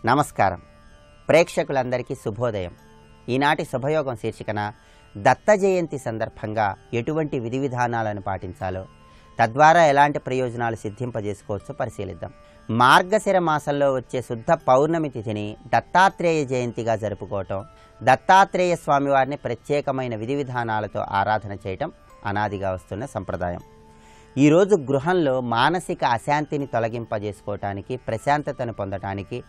నమస్కారం. ప్రేక్షకులందరికీ శుభోదయం. ఈనాటి శుభయోగం శీర్షికన దత్త జయంతి సందర్భంగా ఎటువంటి విధి విధానాలను పాటించాలో, తద్వారా ఎలాంటి ప్రయోజనాలు సిద్ధింపజేసుకోవచ్చో పరిశీలిద్దాం. మార్గశిర మాసంలో వచ్చే శుద్ధ పౌర్ణమి తిథిని దత్తాత్రేయ జయంతిగా జరుపుకోవటం, దత్తాత్రేయ స్వామివారిని ప్రత్యేకమైన విధి విధానాలతో ఆరాధన చేయటం అనాదిగా వస్తున్న సంప్రదాయం. ఈరోజు గృహంలో మానసిక అశాంతిని తొలగింపజేసుకోవటానికి, ప్రశాంతతను పొందటానికి,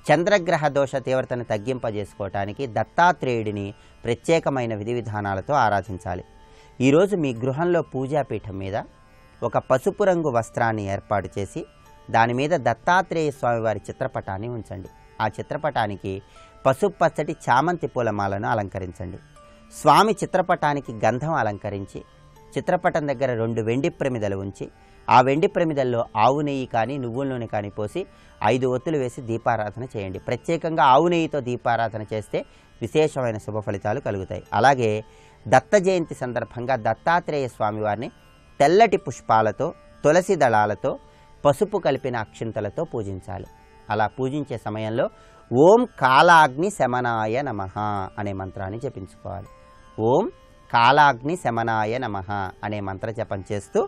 చంద్రగ్రహ దోష తీవ్రతను తగ్గింపజేసుకోవటానికి దత్తాత్రేయుడిని ప్రత్యేకమైన విధి విధానాలతో ఆరాధించాలి. ఈరోజు మీ గృహంలో పూజాపీఠం మీద ఒక పసుపు రంగు వస్త్రాన్ని ఏర్పాటు చేసి దాని మీద దత్తాత్రేయ స్వామివారి చిత్రపటాన్ని ఉంచండి. ఆ చిత్రపటానికి పసుపు పచ్చటి చామంతి పూలమాలను అలంకరించండి. స్వామి చిత్రపటానికి గంధం అలంకరించి చిత్రపటం దగ్గర 2 వెండి ప్రమిదలు ఉంచి ఆ వెండి ప్రమిదల్లో ఆవు నెయ్యి కానీ నువ్వుల నూనె కానీ పోసి 5 ఒత్తులు వేసి దీపారాధన చేయండి. ప్రత్యేకంగా ఆవు నెయ్యితో దీపారాధన చేస్తే విశేషమైన శుభ ఫలితాలు కలుగుతాయి. అలాగే దత్త జయంతి సందర్భంగా దత్తాత్రేయ స్వామివారిని తెల్లటి పుష్పాలతో, తులసి దళాలతో, పసుపు కలిపిన అక్షింతలతో పూజించాలి. అలా పూజించే సమయంలో ఓం కాలాగ్ని శమనాయ నమః అనే మంత్రాన్ని జపించుకోవాలి. ఓం కాలాగ్ని శమనాయ నమః అనే మంత్ర జపం చేస్తూ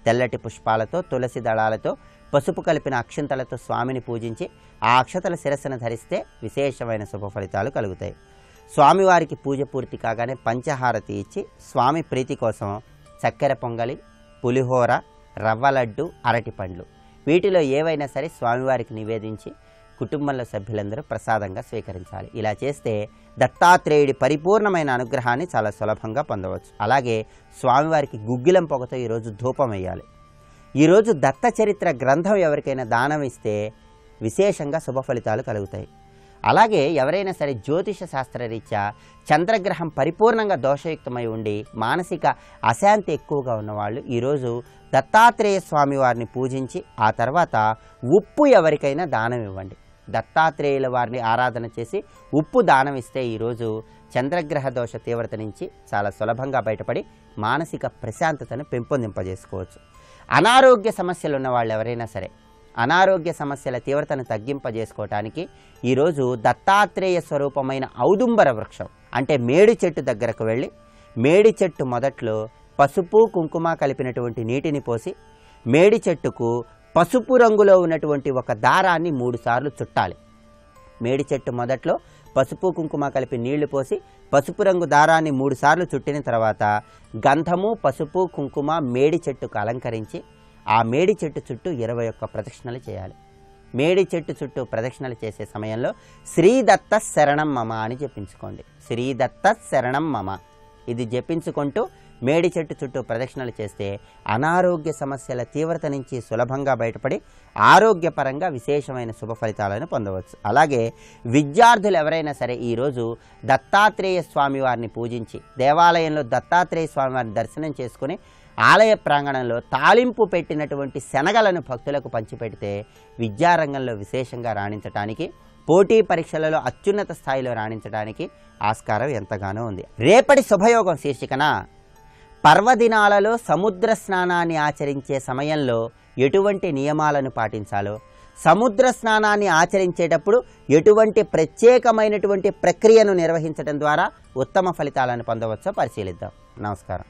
తెల్లటి పుష్పాలతో, తులసి దళాలతో, పసుపు కలిపిన అక్షింతలతో స్వామిని పూజించి ఆ అక్షతల శిరస్సును ధరిస్తే విశేషమైన శుభ ఫలితాలు కలుగుతాయి. స్వామివారికి పూజ పూర్తి కాగానే పంచహారతి ఇచ్చి స్వామి ప్రీతి కోసం చక్కెర పొంగలి, పులిహోర, రవ్వ లడ్డు, అరటి పండ్లు వీటిలో ఏవైనా సరే స్వామివారికి నివేదించి కుటుంబంలో సభ్యులందరూ ప్రసాదంగా స్వీకరించాలి. ఇలా చేస్తే దత్తాత్రేయుడి పరిపూర్ణమైన అనుగ్రహాన్ని చాలా సులభంగా పొందవచ్చు. అలాగే స్వామివారికి గుగ్గిలం పొగతో ఈరోజు ధూపం వేయాలి. ఈరోజు దత్త చరిత్ర గ్రంథం ఎవరికైనా దానం ఇస్తే విశేషంగా శుభ ఫలితాలు కలుగుతాయి. అలాగే ఎవరైనా సరే జ్యోతిష శాస్త్రరీత్యా చంద్రగ్రహం పరిపూర్ణంగా దోషయుక్తమై ఉండి మానసిక అశాంతి ఎక్కువగా ఉన్నవాళ్ళు ఈరోజు దత్తాత్రేయ స్వామి వారిని పూజించి ఆ తర్వాత ఉప్పు ఎవరికైనా దానం ఇవ్వండి. దత్తాత్రేయుల వారిని ఆరాధన చేసి ఉప్పు దానం ఇస్తే ఈరోజు చంద్రగ్రహ దోష తీవ్రత నుంచి చాలా సులభంగా బయటపడి మానసిక ప్రశాంతతను పెంపొందింపజేసుకోవచ్చు. అనారోగ్య సమస్యలు ఉన్న వాళ్ళు ఎవరైనా సరే అనారోగ్య సమస్యల తీవ్రతను తగ్గింపజేసుకోవటానికి ఈరోజు దత్తాత్రేయ స్వరూపమైన ఔదుంబర వృక్షం అంటే మేడి చెట్టు దగ్గరకు వెళ్ళి మేడి చెట్టు మొదట్లో పసుపు కుంకుమ కలిపినటువంటి నీటిని పోసి మేడి చెట్టుకు పసుపు రంగులో ఉన్నటువంటి ఒక దారాన్ని 3 సార్లు చుట్టాలి. మేడి చెట్టు మొదట్లో పసుపు కుంకుమ కలిపి నీళ్లు పోసి పసుపు రంగు దారాన్ని 3 సార్లు చుట్టిన తర్వాత గంధము, పసుపు, కుంకుమ మేడి చెట్టుకు అలంకరించి ఆ మేడి చెట్టు చుట్టూ 21 ప్రదక్షిణలు చేయాలి. మేడి చెట్టు చుట్టూ ప్రదక్షిణలు చేసే సమయంలో శ్రీదత్త శరణం మమ అని జపించుకోండి. శ్రీదత్త శరణం మమ ఇది జపించుకుంటూ మేడి చెట్టు చుట్టూ ప్రదక్షిణలు చేస్తే అనారోగ్య సమస్యల తీవ్రత నుంచి సులభంగా బయటపడి ఆరోగ్యపరంగా విశేషమైన శుభ ఫలితాలను పొందవచ్చు. అలాగే విద్యార్థులు ఎవరైనా సరే ఈరోజు దత్తాత్రేయ స్వామివారిని పూజించి దేవాలయంలో దత్తాత్రేయ స్వామివారిని దర్శనం చేసుకుని ఆలయ ప్రాంగణంలో తాలింపు పెట్టినటువంటి శనగలను భక్తులకు పంచిపెడితే విద్యారంగంలో విశేషంగా రాణించడానికి, పోటీ పరీక్షలలో అత్యున్నత స్థాయిలో రాణించడానికి ఆస్కారం ఎంతగానో ఉంది. రేపటి శుభయోగం శీర్షికన పర్వదినాలలో సముద్ర స్నానాన్ని ఆచరించే సమయంలో ఎటువంటి నియమాలను పాటించాలో, సముద్ర స్నానాన్ని ఆచరించేటప్పుడు ఎటువంటి ప్రత్యేకమైనటువంటి ప్రక్రియను నిర్వహించడం ద్వారా ఉత్తమ ఫలితాలను పొందవచ్చో పరిశీలిద్దాం. నమస్కారం.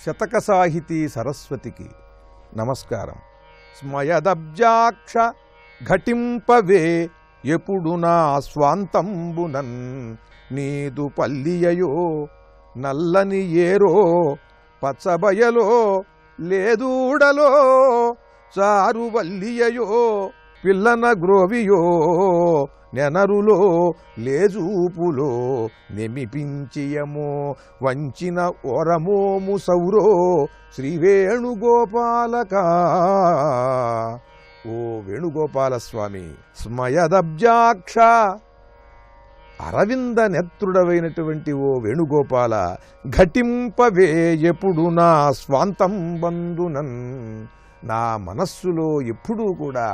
శతక సాహితీ సరస్వతికి నమస్కారం. స్మయదబ్జాక్ష ఘటింపవే ఎప్పుడు నా స్వాంతంబునన్ నీదు పల్లియయో నల్లని ఏరో పచ్చబయలో లేదూడలో చారువల్లియయో పిల్లన గ్రోవియో నెనరులో లేజూపులో నెమిపించియమో వంచిన ఓరమోము సౌరో శ్రీవేణుగోపాలక. ఓ వేణుగోపాల స్వామి, స్మయదబ్జాక్ష అరవింద నేత్రుడవైనటువంటి ఓ వేణుగోపాల, ఘటింపవే ఎప్పుడు నా స్వాంతం బంధునన్. నా మనస్సులో ఎప్పుడూ కూడా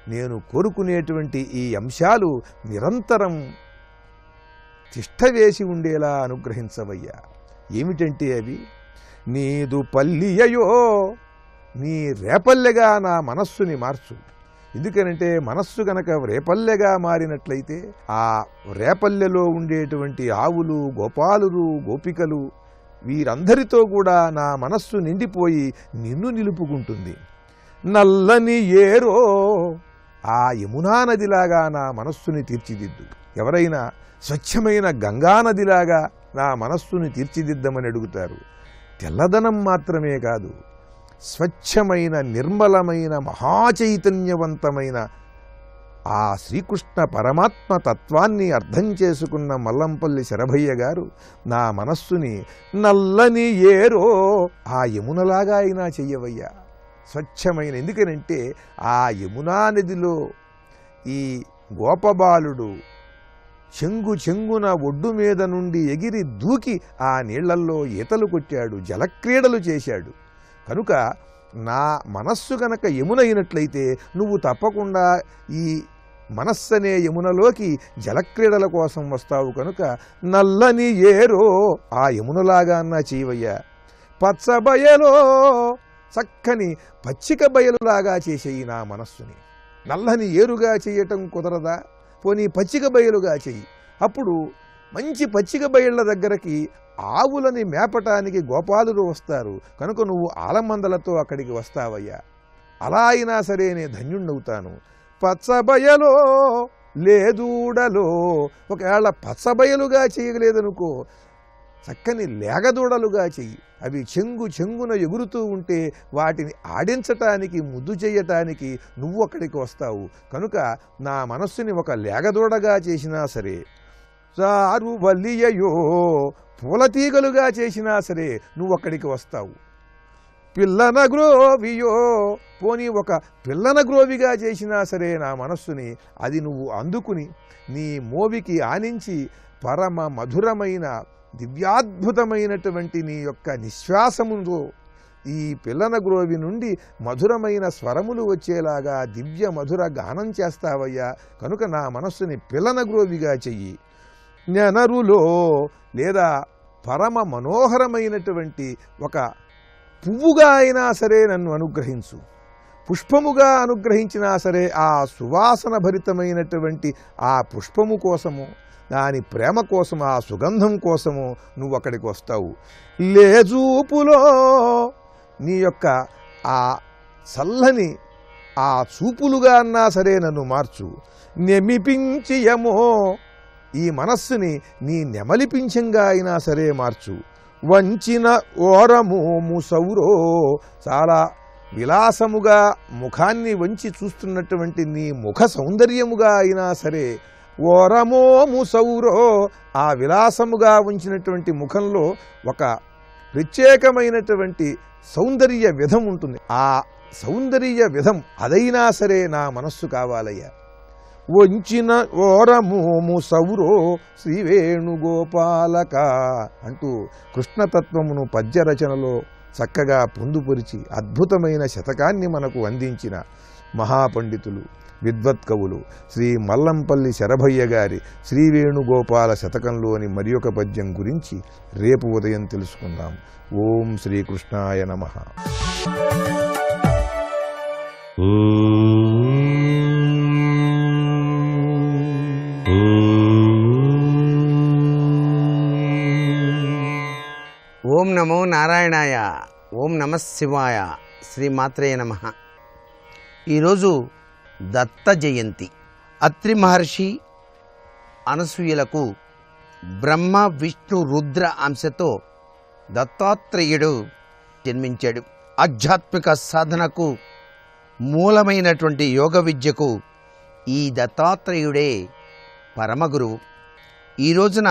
నేను కోరుకునేటువంటి ఈ అంశాలు నిరంతరం తిష్టవేసి ఉండేలా అనుగ్రహించవయ్యా. ఏమిటంటే అవి, నీదు పల్లియయో, నీ రేపల్లెగా నా మనస్సుని మార్చు. ఎందుకనంటే మనస్సు గనక రేపల్లెగా మారినట్లయితే ఆ రేపల్లెలో ఉండేటువంటి ఆవులు, గోపాలురు, గోపికలు వీరందరితో కూడా నా మనస్సు నిండిపోయి నిన్ను నిలుపుకుంటుంది. నల్లని ఏరో, ఆ యమునా నదిలాగా నా మనస్సుని తీర్చిదిద్దు. ఎవరైనా స్వచ్ఛమైన గంగానదిలాగా నా మనస్సుని తీర్చిదిద్దమని అడుగుతారు. తెల్లదనం మాత్రమే కాదు, స్వచ్ఛమైన నిర్మలమైన మహాచైతన్యవంతమైన ఆ శ్రీకృష్ణ పరమాత్మ తత్వాన్ని అర్థం చేసుకున్న మల్లంపల్లి శరభయ్య గారు నా మనస్సుని నల్లని ఏరో ఆ యమునలాగా అయినా చెయ్యవయ్యా. స్వచ్ఛమైన, ఎందుకనంటే ఆ యమునా నదిలో ఈ గోపబాలుడు చెంగున ఒడ్డు మీద నుండి ఎగిరి దూకి ఆ నీళ్లల్లో ఈతలు కొట్టాడు, జలక్రీడలు చేశాడు. కనుక నా మనస్సు గనక యమున అయినట్లయితే నువ్వు తప్పకుండా ఈ మనస్సనే యమునలోకి జలక్రీడల కోసం వస్తావు. కనుక నల్లని ఏరో ఆ యమునలాగా అన్నా చేయవయ్యా. పచ్చబయలో, చక్కని పచ్చిక బయలులాగా చేసేయి నా మనస్సుని. నల్లని ఏరుగా చేయటం కుదరదా? పోనీ పచ్చిక బయలుగా చెయ్యి. అప్పుడు మంచి పచ్చిక బయళ్ళ దగ్గరికి ఆవులని మేపటానికి గోపాలులు వస్తారు. కనుక నువ్వు ఆలమందలతో అక్కడికి వస్తావయ్యా. అలా అయినా సరే నేను ధన్యుణ్ణవుతాను. పచ్చబయలో లేదూడలో, ఒకవేళ పచ్చబయలుగా చేయలేదనుకో, చక్కని లేగదూడలుగా చెయ్యి. అవి చెంగున ఎగురుతూ ఉంటే వాటిని ఆడించటానికి, ముద్దు చేయటానికి నువ్వు అక్కడికి వస్తావు. కనుక నా మనస్సుని ఒక లేగదూడగా చేసినా సరే, చారు వల్లియయో పూలతీగలుగా చేసినా సరే నువ్వు అక్కడికి వస్తావు. పిల్లన గ్రోవియో, పోనీ ఒక పిల్లన గ్రోవిగా చేసినా సరే నా మనస్సుని అది నువ్వు అందుకుని నీ మోవికి ఆనించి పరమ మధురమైన దివ్యాద్భుతమైనటువంటి నీ యొక్క నిశ్వాసముతో ఈ పిల్లన గ్రోవి నుండి మధురమైన స్వరములు వచ్చేలాగా దివ్య మధుర గానం చేస్తావయ్యా. కనుక నా మనస్సుని పిల్లన గ్రోవిగా చెయ్యి. నెనరులో, లేదా పరమ మనోహరమైనటువంటి ఒక పువ్వుగా అయినా సరే నన్ను అనుగ్రహించు. పుష్పముగా అనుగ్రహించినా సరే ఆ సువాసన భరితమైనటువంటి ఆ పుష్పము కోసము, దాని ప్రేమ కోసం, ఆ సుగంధం కోసము నువ్వు అక్కడికి వస్తావు. లేజూపులో, నీ యొక్క ఆ చల్లని ఆ చూపులుగా అన్నా సరే నన్ను మార్చు. నెమిపించియమో, ఈ మనస్సుని నీ నెమలిపించంగా అయినా సరే మార్చు. వంచిన ఓరమోము సౌరో, చాలా విలాసముగా ముఖాన్ని వంచి చూస్తున్నటువంటి నీ ముఖ సౌందర్యముగా అయినా సరే, ఓరమోము సౌరో, ఆ విలాసముగా ఉంచినటువంటి ముఖంలో ఒక ప్రత్యేకమైనటువంటి సౌందర్య విధం ఉంటుంది. ఆ సౌందర్య విధం అదైనా సరే నా మనస్సు కావాలయ్యా. వంచిన ఓరమోము సౌరో శ్రీవేణుగోపాలక అంటూ కృష్ణతత్వమును పద్యరచనలో చక్కగా పొందుపరిచి అద్భుతమైన శతకాన్ని మనకు అందించిన మహాపండితులు, విద్వత్కవులు శ్రీ మల్లంపల్లి శరభయ్య గారి శ్రీవేణుగోపాల శతకంలోని మరి ఒక పద్యం గురించి రేపు ఉదయం తెలుసుకుందాం. ఓం శ్రీకృష్ణాయ నమః. ఓం నమో నారాయణాయ. ఓం నమ శివాయ. శ్రీమాత్రే నమః. ఈరోజు దత్త జయంతి. అత్రి మహర్షి అనసూయలకు బ్రహ్మ విష్ణు రుద్ర అంశతో దత్తాత్రేయుడు జన్మించాడు. ఆధ్యాత్మిక సాధనకు మూలమైనటువంటి యోగ విద్యకు ఈ దత్తాత్రేయుడే పరమగురువు. ఈ రోజున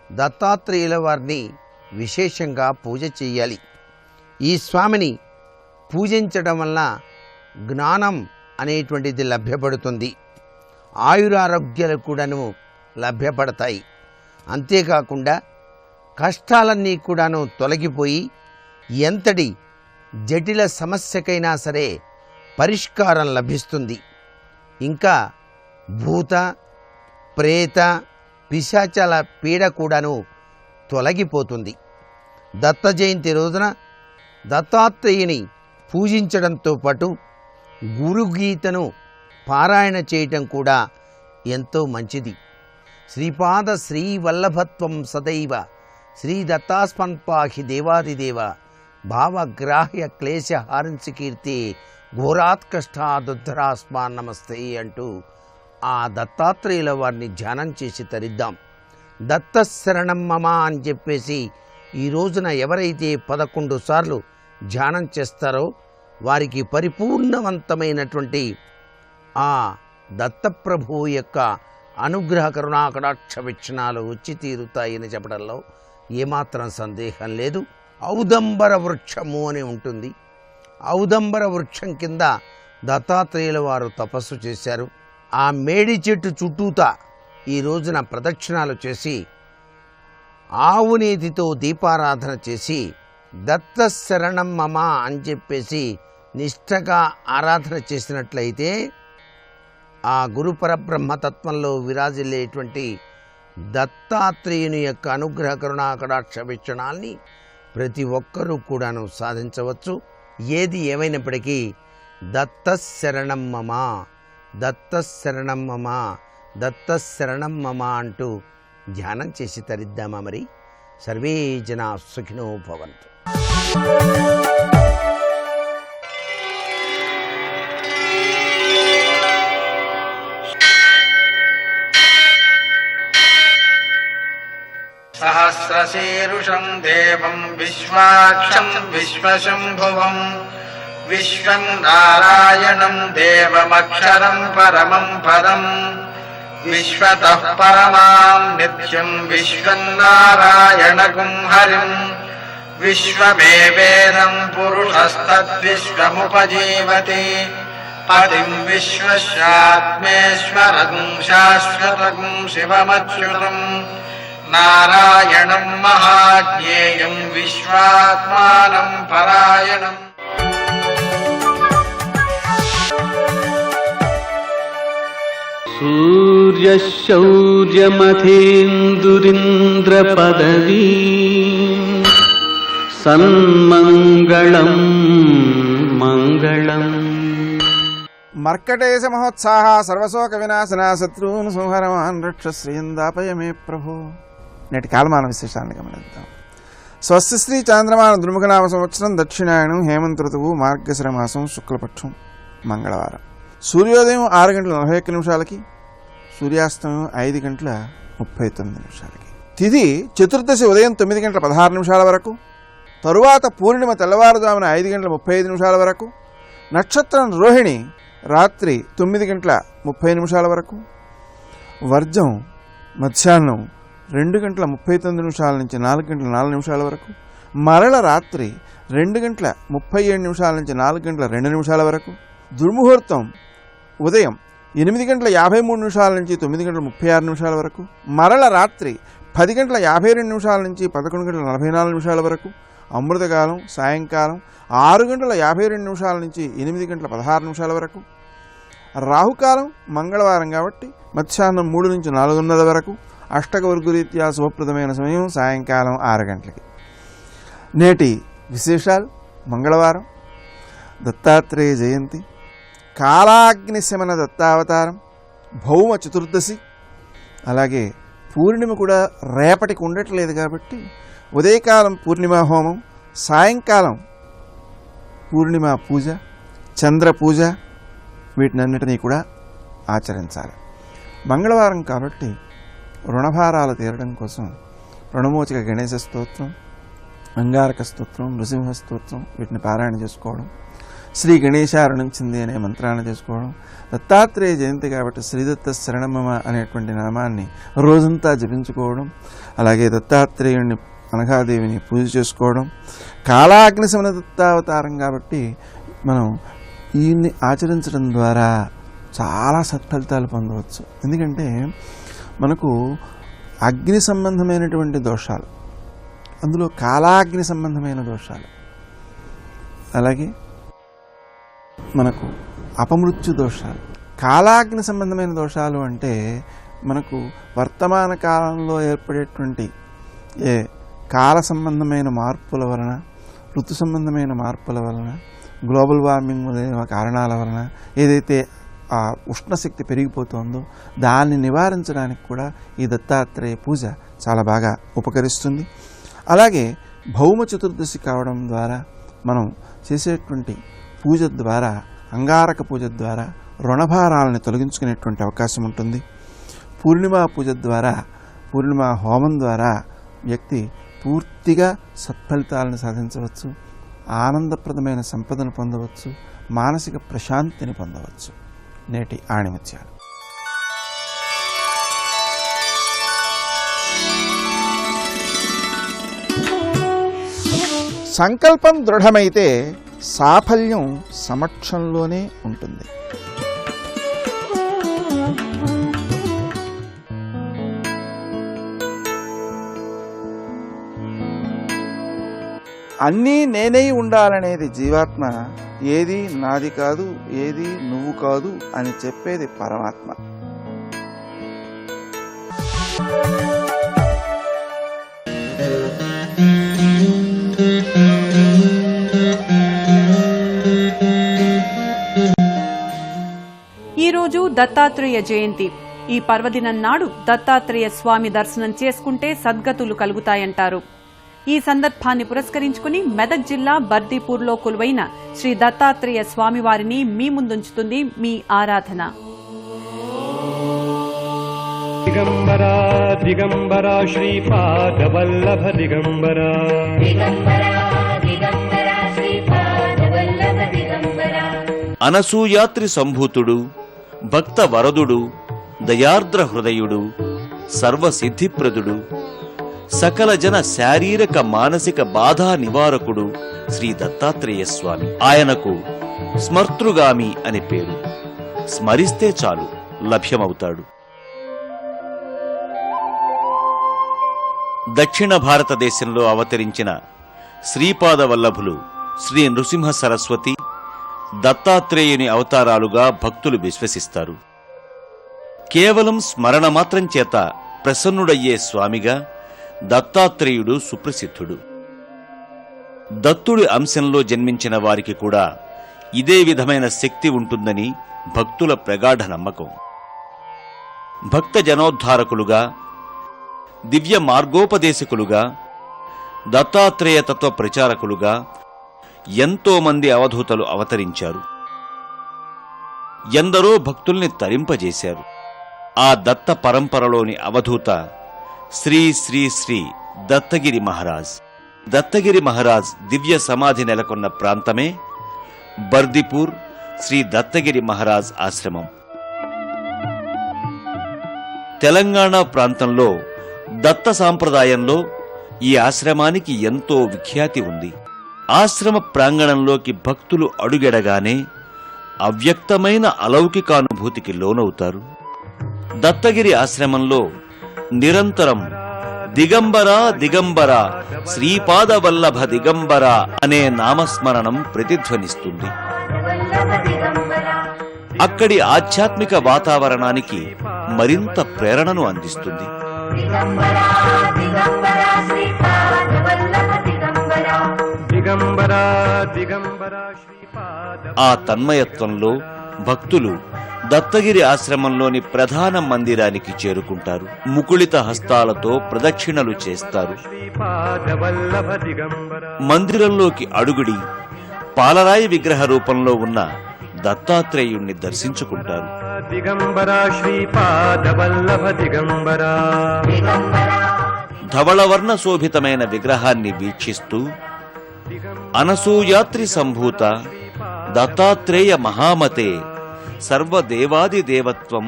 దత్తాత్రేయుల వారిని విశేషంగా పూజ చేయాలి. ఈ స్వామిని పూజించడం వల్ల జ్ఞానం అనేటువంటిది లభ్యపడుతుంది. ఆయురారోగ్యాలు కూడాను లభ్యపడతాయి. అంతేకాకుండా కష్టాలన్నీ కూడాను తొలగిపోయి ఎంతటి జటిల సమస్యకైనా సరే పరిష్కారం లభిస్తుంది. ఇంకా భూత ప్రేత పిశాచాల పీడ కూడాను తొలగిపోతుంది. దత్త జయంతి రోజున దత్తాత్రేయుని పూజించడంతో పాటు గురుగీతను పారాయణ చేయటం కూడా ఎంతో మంచిది. శ్రీపాద శ్రీవల్లభత్వం సదైవ శ్రీ దత్తాస్మన్పాహి దేవాదిదేవ భావగ్రాహ్య క్లేశహారించి కీర్తి ఘోరాత్కష్టాదుద్ధరాస్మాన్ నమస్తే అంటూ ఆ దత్తాత్రేయుల వారిని ధ్యానం చేసి తరిద్దాం. దత్త శరణం మమ అని చెప్పేసి ఈ రోజున ఎవరైతే 11 సార్లు ధ్యానం చేస్తారో వారికి పరిపూర్ణవంతమైనటువంటి ఆ దత్తప్రభువు యొక్క అనుగ్రహ కరుణా కటాక్ష వీక్షణాలు వచ్చి తీరుతాయని చెప్పడంలో ఏమాత్రం సందేహం లేదు. ఔదంబర వృక్షము అని ఉంటుంది. ఔదంబర వృక్షం కింద దత్తాత్రేయుల వారు తపస్సు చేశారు. ఆ మేడి చెట్టు చుట్టూతా ఈ రోజున ప్రదక్షిణాలు చేసి ఆవు నేతితో దీపారాధన చేసి దత్త శరణం మమ అని చెప్పేసి నిష్ఠగా ఆరాధన చేసినట్లయితే ఆ గురు పరబ్రహ్మతత్వంలో విరాజిల్లేటువంటి దత్తాత్రేయుని యొక్క అనుగ్రహ కరుణా కటాక్ష వీక్షణాల్ని ప్రతి ఒక్కరూ కూడాను సాధించవచ్చు. ఏది ఏమైనప్పటికీ దత్త శరణం మమ, దత్త శరణం మమ, దత్త శరణం మమ అంటూ ధ్యానం చేసి తరిద్దామా మరి. సర్వే జనా సుఖినో భవంతు. సహస్రశీరుషం దేవం విశ్వాక్షం విశ్వశంభువం విశ్వం నారాయణం దేవమక్షరం పరమం పదం విశ్వతః పరమాం నిత్యం విశ్వం నారాయణగుం హరిం విశ్వమేవేదం పురుషస్తద్విశ్వముపజీవతి పదిం విశ్వస్యాత్మేశ్వరం శాశ్వతం శివమచ్యుతం నారాయణం మహాజ్ఞేయం విశ్వాత్మానం పరాయణం. సూర్యశౌర్యమథేంద్రపదవీ సన్మంగళం మంగళం. మర్కటేశ మహోత్సాహ సర్వశోక వినాశన శత్రువును సంహరమాన్ రక్ష శ్రీయందాపయ మే ప్రభో. నేటి కాలమాన విశేషాన్ని గమనిద్దాం. స్వస్తి శ్రీ చాంద్రమాన ద్రుముఖనామ సంవత్సరం దక్షిణాయనం హేమంత ఋతువు మార్గశిర మాసం శుక్లపక్షం మంగళవారం. సూర్యోదయం 6:41 సూర్యాస్తమయం 5:39. తిథి చతుర్దశి ఉదయం 9:16 వరకు. తరువాత పూర్ణిమ తెల్లవారుజామున 5:35 వరకు. నక్షత్రం రోహిణి రాత్రి 9:30 వరకు. వర్జం మధ్యాహ్నం 2:39 నుంచి 4:04 వరకు. మరల రాత్రి 2:37 నుంచి 4:02 వరకు. దుర్ముహూర్తం ఉదయం 8:53 నుంచి 9:36 వరకు. మరల రాత్రి 10:52 నుంచి 11:44 వరకు. అమృతకాలం సాయంకాలం 6:52 నుంచి 8:16 వరకు. రాహుకాలం మంగళవారం కాబట్టి మధ్యాహ్నం 3 నుంచి 4:30 వరకు. అష్టకవర్గురీత్యా శుభప్రదమైన సమయం సాయంకాలం 6 గంటలకి. నేటి విశేషాలు: మంగళవారం దత్తాత్రేయ జయంతి, కాలాగ్నిశమన దత్తావతారం, భౌమ చతుర్దశి, అలాగే పూర్ణిమ కూడా రేపటికి ఉండట్లేదు కాబట్టి ఉదయకాలం పూర్ణిమా హోమం, సాయంకాలం పూర్ణిమా పూజ, చంద్ర పూజ, వీటినన్నిటినీ కూడా ఆచరించాలి. మంగళవారం కాబట్టి రుణభారాలు తీరడం కోసం రుణమోచక గణేశ స్తోత్రం, అంగారక స్తోత్రం, నృసింహ స్తోత్రం వీటిని పారాయణ చేసుకోవడం, శ్రీ గణేశారుణించింది అనే మంత్రాన్ని చేసుకోవడం, దత్తాత్రేయ జయంతి కాబట్టి శ్రీదత్త శరణమమ అనేటువంటి నామాన్ని రోజంతా జపించుకోవడం, అలాగే దత్తాత్రేయుడిని అనఘాదేవిని పూజ చేసుకోవడం, కాలాగ్నిశమన దత్తావతారం కాబట్టి మనం ఈయన్ని ఆచరించడం ద్వారా చాలా సత్ఫలితాలు పొందవచ్చు. ఎందుకంటే మనకు అగ్ని సంబంధమైనటువంటి దోషాలు, అందులో కాలాగ్ని సంబంధమైన దోషాలు, అలాగే మనకు అపమృత్యు దోషాలు. కాలాగ్ని సంబంధమైన దోషాలు అంటే మనకు వర్తమాన కాలంలో ఏర్పడేటువంటి ఏ కాల సంబంధమైన మార్పుల వలన, ఋతు సంబంధమైన మార్పుల వలన, గ్లోబల్ వార్మింగ్ మొదలైన కారణాల వలన ఏదైతే ఆ ఉష్ణశక్తి పెరిగిపోతుందో దాన్ని నివారించడానికి కూడా ఈ దత్తాత్రేయ పూజ చాలా బాగా ఉపకరిస్తుంది. అలాగే భౌమ చతుర్దశి కావడం ద్వారా మనం చేసేటువంటి పూజ ద్వారా, అంగారక పూజ ద్వారా రుణభారాలను తొలగించుకునేటువంటి అవకాశం ఉంటుంది. పూర్ణిమా పూజ ద్వారా, పూర్ణిమా హోమం ద్వారా వ్యక్తి పూర్తిగా సత్ఫలితాలను సాధించవచ్చు, ఆనందప్రదమైన సంపదను పొందవచ్చు, మానసిక ప్రశాంతిని పొందవచ్చు. నేటి ఆణిముత్యాలు. సంకల్పం దృఢమైతే సాఫల్యం సమక్షంలోనే ఉంటుంది. అన్నీ నేనై ఉండాలనేది జీవాత్మ, ఏది నాది కాదు, ఏది నువ్వు కాదు అని చెప్పేది పరమాత్మ. ఈరోజు దత్తాత్రేయ జయంతి. ఈ పర్వదినం నాడు దత్తాత్రేయ స్వామి దర్శనం చేసుకుంటే సద్గతులు కలుగుతాయంటారు. ఈ సందర్భాన్ని పురస్కరించుకుని మెదక్ జిల్లా బర్దీపూర్లో కొలువైన శ్రీ దత్తాత్రేయ స్వామివారిని మీ ముందుంచుతుంది మీ ఆరాధన. దిగంబరా దిగంబరా శ్రీపాద వల్లభ దిగంబరా, అనసూయాత్రి సంభూతుడు, భక్త వరదుడు, దయార్ద్ర హృదయుడు, సర్వసిద్ధిప్రదుడు, సకల జన శారీరక మానసిక బాధా నివారకుడు శ్రీ దత్తాత్రేయ స్వామి. ఆయనకు స్మర్తృగామి అని పేరు. స్మరిస్తే చాలు లభ్యమవుతాడు. దక్షిణ భారతదేశంలో అవతరించిన శ్రీపాద వల్లభులు శ్రీ నృసింహ సరస్వతి, దత్తాత్రేయుని అవతారాలుగా భక్తులు విశ్వసిస్తారు. కేవలం స్మరణ మాత్రం చేత ప్రసన్నుడయ్యే స్వామిగా దత్తాత్రేయుడు సుప్రసిద్ధుడు. దత్తుడి అంశంలో జన్మించిన వారికి కూడా ఇదే విధమైన శక్తి ఉంటుందని భక్తుల ప్రగాఢ నమ్మకం. భక్త జనోద్ధారకులుగా, దివ్య మార్గోపదేశకులుగా, దత్తాత్రేయ తత్వ ప్రచారకులుగా ఎంతో మంది అవధూతలు అవతరించారు. ఎందరో భక్తుల్ని తరింపజేశారు. ఆ దత్త పరంపరలోని అవధూత శ్రీ శ్రీ శ్రీ దత్తగిరి మహారాజ్. దత్తగిరి మహారాజ్ దివ్య సమాధి నెలకొన్న ప్రాంతమే బర్దిపూర్ శ్రీ దత్తగిరి మహారాజ్ ఆశ్రమం. తెలంగాణ ప్రాంతంలో దత్త సాంప్రదాయంలో ఈ ఆశ్రమానికి ఎంతో విఖ్యాతి ఉంది. ఆశ్రమ ప్రాంగణంలోకి భక్తులు అడుగెడగానే అవ్యక్తమైన అలౌకికానుభూతికి లోనవుతారు. దత్తగిరి ఆశ్రమంలో నిరంతరం దిగంబర దిగంబర శ్రీపాద వల్లభ దిగంబర అనే నామస్మరణం ప్రతిధ్వనిస్తుంది. అక్కడి ఆధ్యాత్మిక వాతావరణానికి మరింత ప్రేరణను అందిస్తుంది. ఆ తన్మయత్వంలో భక్తులు దత్తగిరి ఆశ్రమంలోని ప్రధాన మందిరానికి చేరుకుంటారు. ముకుళిత హస్తాలతో ప్రదక్షిణలు చేస్తారు. మందిరంలోకి అడుగుడి పాలరాయి విగ్రహ రూపంలో ఉన్న దత్తాత్రేయుణ్ణి దర్శించుకుంటారు. ధవళవర్ణ శోభితమైన విగ్రహాన్ని వీక్షిస్తూ అనసూయాత్రి సంభూత దత్తాత్రేయ మహామతే సర్వదేవాది దేవత్వం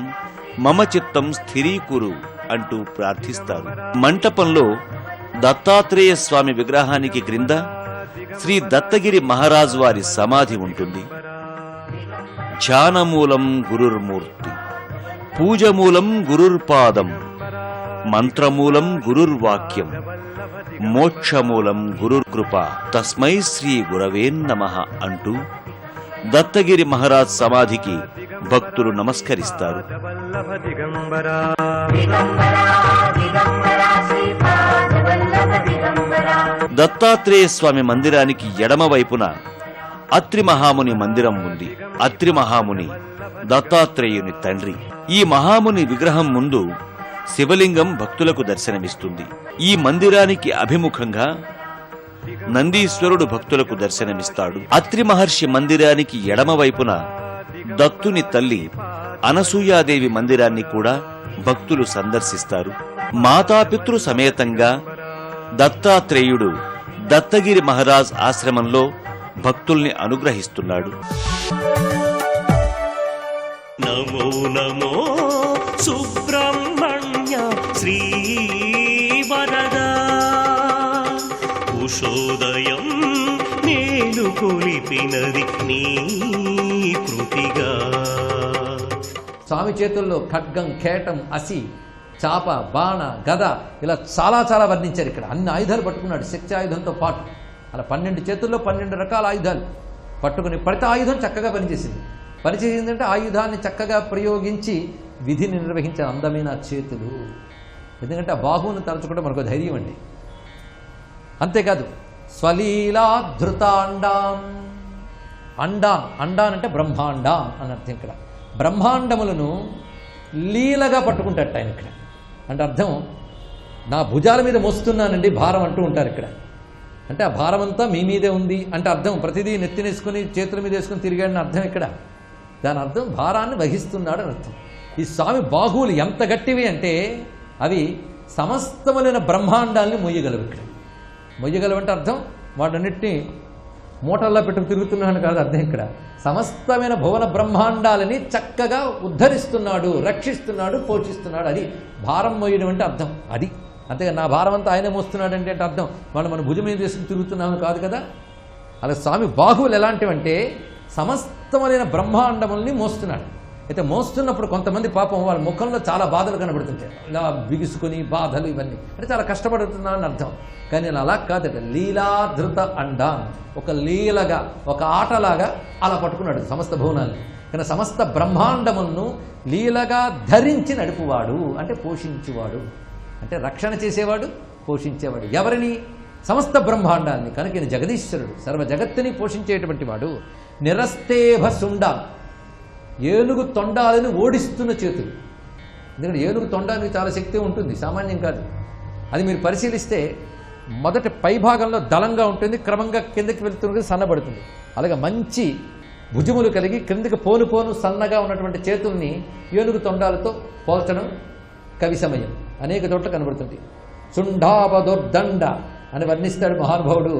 మమ చిత్తం స్థిరీకురు అంటూ ప్రార్థిస్తారు. మంటపంలో దత్తాత్రేయ స్వామి విగ్రహానికి క్రింద శ్రీ దత్తగిరి మహారాజు వారి సమాధి ఉంటుంది. ధ్యానమూలం గురుర్మూర్తి, పూజమూలం గురుర్పాదం, మంత్రమూలం గురుర్వాక్యం, మోక్షమూలం గురుర్కృప, తస్మై శ్రీ గురవే నమః అంటూ దత్తగిరి మహారాజ్ సమాధికి భక్తులు నమస్కరిస్తారు. దత్తాత్రేయ స్వామి మందిరానికి ఎడమ వైపున అత్రి మహాముని మందిరం ఉంది. అత్రి మహాముని దత్తాత్రేయుని తండ్రి. ఈ మహాముని విగ్రహం ముందు శివలింగం భక్తులకు దర్శనమిస్తుంది. ఈ మందిరానికి అభిముఖంగా నందీశ్వరుడు భక్తులకు దర్శనమిస్తాడు. అత్రి మహర్షి మందిరానికి ఎడమ వైపున దత్తుని తల్లి అనసూయాదేవి మందిరాన్ని కూడా భక్తులు సందర్శిస్తారు. మాతాపితృ సమేతంగా దత్తాత్రేయుడు దత్తగిరి మహారాజ్ ఆశ్రమంలో భక్తుల్ని అనుగ్రహిస్తున్నాడు. నమో నమో సుబ్రహ్మణ్య శ్రీ వరదా, ఉషోదయం నేను కొలిపినది నీ కృతిగా. స్వామి చేతుల్లో ఖడ్గం, కేటం, అసి, చాప, బాణ, గద ఇలా చాలా వర్ణించారు. ఇక్కడ అన్ని ఆయుధాలు పట్టుకున్నాడు శక్తి ఆయుధంతో పాటు. అలా 12 చేతుల్లో 12 రకాల ఆయుధాలు పట్టుకుని ప్రతి ఆయుధం చక్కగా పనిచేసిందంటే ఆయుధాన్ని చక్కగా ప్రయోగించి విధిని నిర్వహించిన అందమైన చేతులు. ఎందుకంటే ఆ బాహువును తలుచుకుంటే మనకు ధైర్యం అండి. అంతేకాదు స్వలీలాధృతాండాం, అండాన్ అంటే బ్రహ్మాండం అని అర్థం. ఇక్కడ బ్రహ్మాండములను లీలగా పట్టుకుంటాడు ఆయన. ఇక్కడ అంటే అర్థం నా భుజాల మీద మోస్తున్నానండి భారం అంటూ ఉంటారు ఇక్కడ. అంటే ఆ భారం అంతా మీ మీదే ఉంది అంటే అర్థం ప్రతిదీ నెత్తినేసుకుని చేతుల మీద వేసుకుని తిరిగాడని అర్థం. ఇక్కడ దాని అర్థం భారాన్ని వహిస్తున్నాడు అని అర్థం. ఈ స్వామి బాహువులు ఎంత గట్టివి అంటే అవి సమస్తములైన బ్రహ్మాండాల్ని మొయ్యగలవు. ఇక్కడ మొయ్యగలవంటే అర్థం వాటన్నిటినీ మూటల్లో పెట్టుకు తిరుగుతున్నాడు కాదు అర్థం. ఇక్కడ సమస్తమైన భువన బ్రహ్మాండాలని చక్కగా ఉద్ధరిస్తున్నాడు, రక్షిస్తున్నాడు, పోషిస్తున్నాడు. అది భారం మోయడం అంటే అర్థం. అది అంతేగా నా భారం అంతా ఆయనే మోస్తున్నాడు అంటే అర్థం మన భుజం మీద తీసుకుని తిరుగుతున్నాము కాదు కదా. అలా స్వామి బాహువులు ఎలాంటివంటే సమస్తమైన బ్రహ్మాండముల్ని మోస్తున్నాడు. అయితే మోస్తున్నప్పుడు కొంతమంది పాపం వాళ్ళ ముఖంలో చాలా బాధలు కనబడుతుంటాయి. ఇలా బిగుసుకుని బాధలు ఇవన్నీ అంటే చాలా కష్టపడుతున్నా అని అర్థం. కానీ అలా కాదట. లీలాధృత అండా, ఒక లీలగా ఒక ఆటలాగా అలా పట్టుకున్నాడు సమస్త భువనాన్ని. కానీ సమస్త బ్రహ్మాండములను లీలగా ధరించి నడుపువాడు అంటే పోషించువాడు, అంటే రక్షణ చేసేవాడు, పోషించేవాడు. ఎవరిని? సమస్త బ్రహ్మాండాన్ని. కనుక ఈయన జగదీశ్వరుడు, సర్వ జగత్తుని పోషించేటువంటి వాడు. నిరస్తేభ సుండ, ఏనుగు తొండాలను ఓడిస్తున్న చేతులు. ఎందుకంటే ఏనుగు తొండానికి చాలా శక్తి ఉంటుంది, సామాన్యం కాదు. అది మీరు పరిశీలిస్తే మొదటి పైభాగంలో దళంగా ఉంటుంది, క్రమంగా కిందకి వెళ్తున్నది సన్నబడుతుంది. అలాగే మంచి భుజములు కలిగి క్రిందకి పోను సన్నగా ఉన్నటువంటి చేతుల్ని ఏనుగు తొండాలతో పోల్చడం కవిసమయం అనేక చోట్ల కనబడుతుంది. చుండాపదొర్దండ అని వర్ణిస్తాడు మహానుభావుడు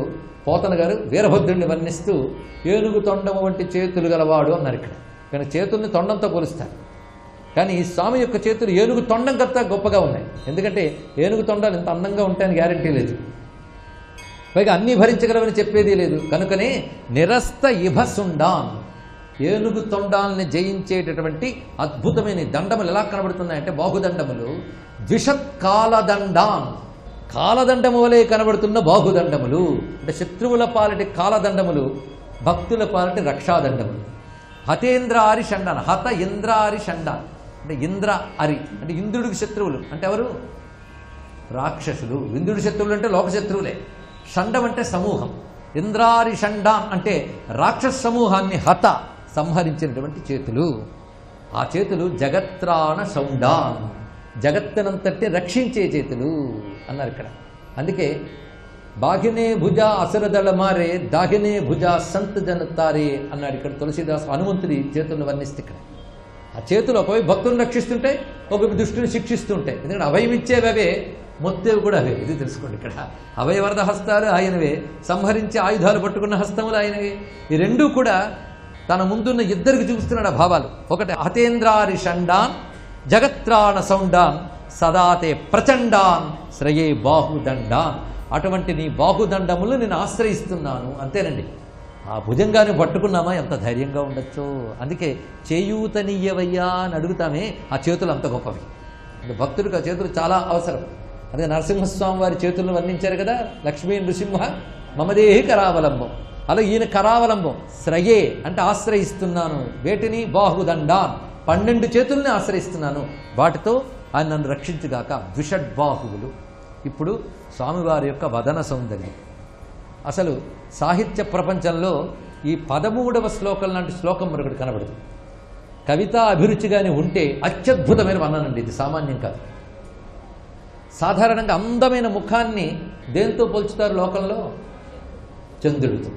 పోతన గారు. వీరభద్రుడిని వర్ణిస్తూ ఏనుగు తొండము వంటి చేతులు గలవాడు అన్నారు. ఇక్కడ కానీ చేతుల్ని తొండంతో పోలుస్తారు. కానీ ఈ స్వామి యొక్క చేతులు ఏనుగు తొండం కన్నా గొప్పగా ఉన్నాయి. ఎందుకంటే ఏనుగు తొండాలు ఇంత అందంగా ఉంటాయని గ్యారంటీ లేదు, పైగా అన్నీ భరించగలవని చెప్పేది లేదు. కనుకనే నిరస్త ఇభసుండాన్, ఏనుగు తొండాల్ని జయించేటటువంటి అద్భుతమైన దండములు ఎలా కనబడుతున్నాయంటే బాహుదండములు. ద్విషత్ కాలదండాన్, కాలదండము వలె కనబడుతున్న బాహుదండములు అంటే శత్రువుల పాలటి కాలదండములు, భక్తుల పాలటి రక్షాదండములు. హతేంద్రారి షండాన్, హత ఇంద్రారి షండాన్ అంటే ఇంద్ర అరి అంటే ఇంద్రుడికి శత్రువులు అంటే ఎవరు? రాక్షసులు. ఇంద్రుడి శత్రువులు అంటే లోక శత్రువులే. షండం అంటే సమూహం. ఇంద్రారి షండాన్ అంటే రాక్షస సమూహాన్ని హత సంహరించినటువంటి చేతులు. ఆ చేతులు జగత్రాణ షౌండాన్, జగత్తునంతటి రక్షించే చేతులు అన్నారు ఇక్కడ. అందుకే బాగినే భుజ అసరదళ మారే దాగినే భుజ సంత్ జనతారే అన్నాడు ఇక్కడ తులసీదాస్. హనుమంతుడి చేతులను వర్ణిస్తే ఇక్కడ ఆ చేతులు ఒకవైపు భక్తులను రక్షిస్తుంటే ఒకవైపు దుష్టుని శిక్షిస్తుంటాయి. ఎందుకంటే అభయం ఇచ్చేవే, మొత్తేవి కూడా అవే. ఇది తెలుసుకోండి. ఇక్కడ అభయవరద హస్తాలు ఆయనవే, సంహరించి ఆయుధాలు పట్టుకున్న హస్తములు ఆయనవే. ఈ రెండూ కూడా తన ముందున్న ఇద్దరికి చూపిస్తున్నాడు ఆ భావాలు. ఒకటి హతేంద్రారి షండాన్ జగత్రాణ సౌండాన్ సదాతే ప్రచండాన్ శ్రయే బాహుదండాన్. అటువంటి నీ బాహుదండములు నేను ఆశ్రయిస్తున్నాను. అంతేనండి. ఆ భుజంగాన్ని పట్టుకున్నామా ఎంత ధైర్యంగా ఉండొచ్చో. అందుకే చేయూతనీయవయ్యా అని అడుగుతామే, ఆ చేతులు అంత గొప్పవి. అంటే భక్తుడికి ఆ చేతులు చాలా అవసరం. అదే నరసింహస్వామి వారి చేతులను వర్ణించారు కదా, లక్ష్మీ నృసింహ మమదేహి కరావలంబం. అలా ఈయన కరావలంబం, శ్రయే అంటే ఆశ్రయిస్తున్నాను. వేటిని? బాహుదండాన్, 12 చేతుల్ని ఆశ్రయిస్తున్నాను, వాటితో ఆయన నన్ను రక్షించుగాక. ద్విషడ్బాహువులు. ఇప్పుడు స్వామివారి యొక్క వదన సౌందర్యం అసలు సాహిత్య ప్రపంచంలో ఈ 13వ శ్లోకం లాంటి శ్లోకం మరొకటి కనబడదు. కవితా అభిరుచిగానే ఉంటే అత్యద్భుతమైన వర్ణనండి, ఇది సామాన్యం కాదు. సాధారణంగా అందమైన ముఖాన్ని దేంతో పోల్చుతారు లోకంలో? చంద్రుడితో.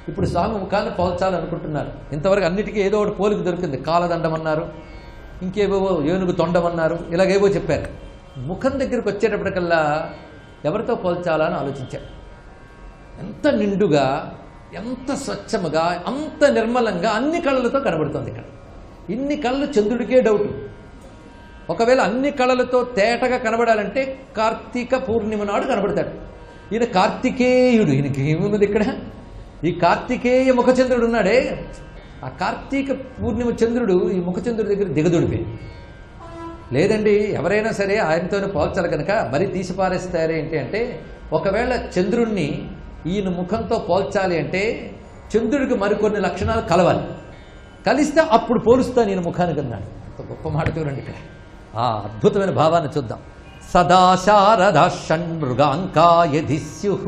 ఇప్పుడు స్వామి ముఖాన్ని పోల్చాలనుకుంటున్నారు. ఇంతవరకు అన్నిటికీ ఏదో ఒకటి పోలిక దొరికింది. కాలదండం అన్నారు, ఇంకేవో ఏనుగు తొండం అన్నారు, ఇలాగేవో చెప్పారు. ముఖం దగ్గరికి వచ్చేటప్పటికల్లా ఎవరితో పోల్చాలా అని ఆలోచించారు. ఎంత నిండుగా, ఎంత స్వచ్ఛముగా, అంత నిర్మలంగా అన్ని కళలతో కనబడుతుంది ఇక్కడ. ఇన్ని కళలు చంద్రుడికే డౌటు. ఒకవేళ అన్ని కళలతో తేటగా కనబడాలంటే కార్తీక పూర్ణిమ నాడు కనబడతాడు. ఈయన కార్తికేయుడు. ఈయనకి ఏమున్నది ఇక్కడ? ఈ కార్తికేయ ముఖచంద్రుడు ఉన్నాడే, ఆ కార్తీక పూర్ణిమ చంద్రుడు ఈ ముఖచంద్రుడి దగ్గర దిగదుడిపోయి. లేదండి, ఎవరైనా సరే ఆయనతోనే పోల్చాలి కనుక మరీ తీసి పారేస్తారు ఏంటి అంటే, ఒకవేళ చంద్రుణ్ణి ఈయన ముఖంతో పోల్చాలి అంటే చంద్రుడికి మరికొన్ని లక్షణాలు కలవాలి. కలిస్తే అప్పుడు పోలుస్తాను ఈయన ముఖానికి అన్నాడు. అంత గొప్ప మాట చూడండి ఇక్కడ. ఆ అద్భుతమైన భావాన్ని చూద్దాం. సదా శారదా షణ్మృగాంకాయధి స్యుః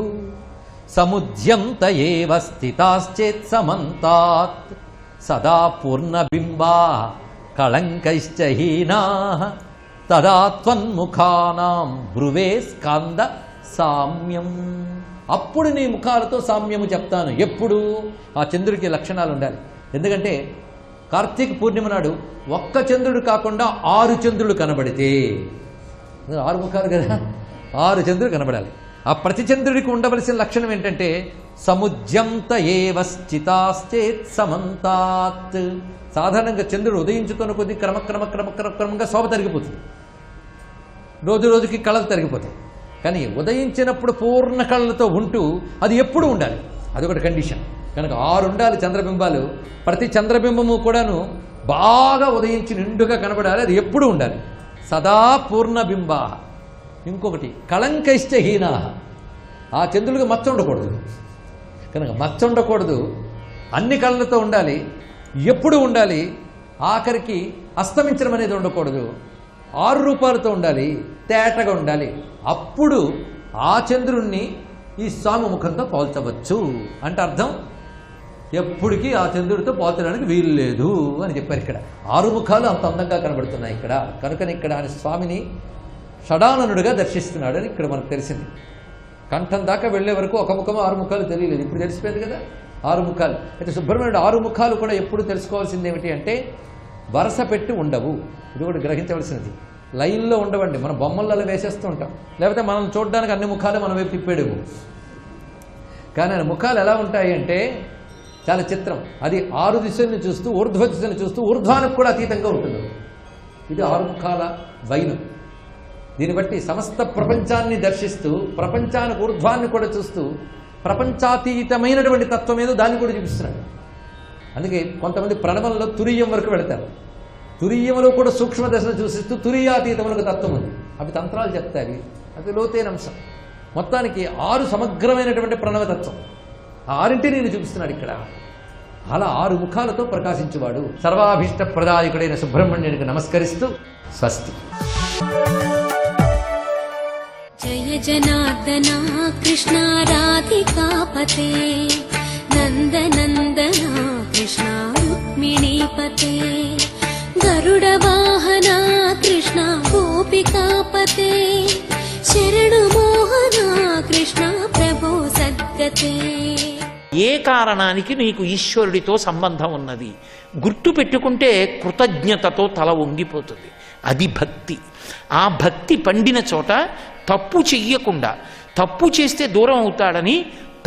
సముద్యంత ఏవ స్థితాశ్చేత్ సమంతాత్ సదా పూర్ణబింబా కళంకైశ్చ హీనాః తదా త్వన్ముఖానాం బ్రువే స్కంద సామ్యం. అప్పుడు నీ ముఖాలతో సామ్యము చెప్తాను. ఎప్పుడు? ఆ చంద్రుడికి లక్షణాలు ఉండాలి. ఎందుకంటే కార్తీక పూర్ణిమ నాడు ఒక్క చంద్రుడు కాకుండా 6 చంద్రులు కనబడితే, 6 ముఖాలు కదా, 6 చంద్రులు కనబడాలి. ఆ ప్రతి చంద్రుడికి ఉండవలసిన లక్షణం ఏంటంటే సముద్యంత ఏవ స్థితాశ్చేత్ సమంతాత్. సాధారణంగా చంద్రుడు ఉదయించుతున్న కొద్ది క్రమంగా శోభ తరిగిపోతుంది, రోజు రోజుకి కళలు తరిగిపోతాయి. కానీ ఉదయించినప్పుడు పూర్ణ కళలతో ఉంటూ అది ఎప్పుడు ఉండాలి, అదొకటి కండిషన్. కనుక 6 ఉండాలి చంద్రబింబాలు. ప్రతి చంద్రబింబము కూడాను బాగా ఉదయించి నిండుగా కనబడాలి, అది ఎప్పుడు ఉండాలి. సదా పూర్ణబింబా. ఇంకొకటి కళంకైశ్చ హీనాః. ఆ చంద్రుడికి మచ్చ ఉండకూడదు. కనుక మచ్చ ఉండకూడదు, అన్ని కళలతో ఉండాలి, ఎప్పుడు ఉండాలి. ఆఖరికి అస్తమించడం అనేది ఉండకూడదు. 6 రూపాలతో ఉండాలి, తేటగా ఉండాలి. అప్పుడు ఆ చంద్రుణ్ణి ఈ స్వామి ముఖంతో పోల్చవచ్చు. అంటే అర్థం ఎప్పటికీ ఆ చంద్రుడితో పోల్చడానికి వీలు లేదు అని చెప్పారు. ఇక్కడ 6 ముఖాలు అంత అందంగా కనబడుతున్నాయి ఇక్కడ. కనుకని ఇక్కడ ఆయన స్వామిని షడాననుడిగా దర్శిస్తున్నాడు అని ఇక్కడ మనకు తెలిసింది. కంఠం దాకా వెళ్లే వరకు ఒక ముఖము 6 ముఖాలు తెలియలేదు, ఇప్పుడు తెలిసిపోయింది కదా 6 ముఖాలు. అయితే సుబ్రహ్మణ్యుడు 6 ముఖాలు కూడా ఎప్పుడు తెలుసుకోవాల్సింది ఏమిటి అంటే వరుస పెట్టి ఉండవు. ఇది కూడా గ్రహించవలసినది. లైన్లో ఉండవండి. మనం బొమ్మలలో వేసేస్తూ ఉంటాం, లేకపోతే మనం చూడడానికి అన్ని ముఖాలు మన వైపు తిప్పేడేమో. కానీ ఆయన ముఖాలు ఎలా ఉంటాయి అంటే చాలా చిత్రం. అది 6 దిశల్ని చూస్తూ, ఊర్ధ్వ దిశని చూస్తూ, ఊర్ధ్వానికి కూడా అతీతంగా ఉంటుంది. ఇది 6 ముఖాల వైనం. దీన్ని బట్టి సమస్త ప్రపంచాన్ని దర్శిస్తూ, ప్రపంచానికి ఊర్ధ్వాన్ని కూడా చూస్తూ, ప్రపంచాతీతమైనటువంటి తత్వం ఏదో దాన్ని కూడా చూపిస్తున్నాడు. అందుకే కొంతమంది ప్రణవంలో తురీయం వరకు వెళతారు. తురీయంలో కూడా సూక్ష్మ దశను చూసిస్తూ తురీయాతీతములకు తత్వం ఉంది. అవి తంత్రాలు చెప్తాయి, అది లోతైన అంశం. మొత్తానికి 6 సమగ్రమైనటువంటి ప్రణవతత్వం, ఆ 6ంటిని నేను చూపిస్తున్నాడు ఇక్కడ. అలా 6 ముఖాలతో ప్రకాశించువాడు సర్వాభీష్ట ప్రదాయకుడైన సుబ్రహ్మణ్యునికి నమస్కరిస్తూ స్వస్తి. జయ జనార్దనా కృష్ణ రాధికాపతే నందనందనా కృష్ణ రుక్మిణీపతే గరుడ వాహనా కృష్ణ గోపికాపతే శరణు మోహనా కృష్ణ ప్రభో సద్గతే. ఏ కారణానికి నీకు ఈశ్వరుడితో సంబంధం ఉన్నది గుర్తు పెట్టుకుంటే కృతజ్ఞతతో తల వంగిపోతుంది. అది భక్తి. ఆ భక్తి పండిన చోట తప్పు చెయ్యకుండా, తప్పు చేస్తే దూరం అవుతాడని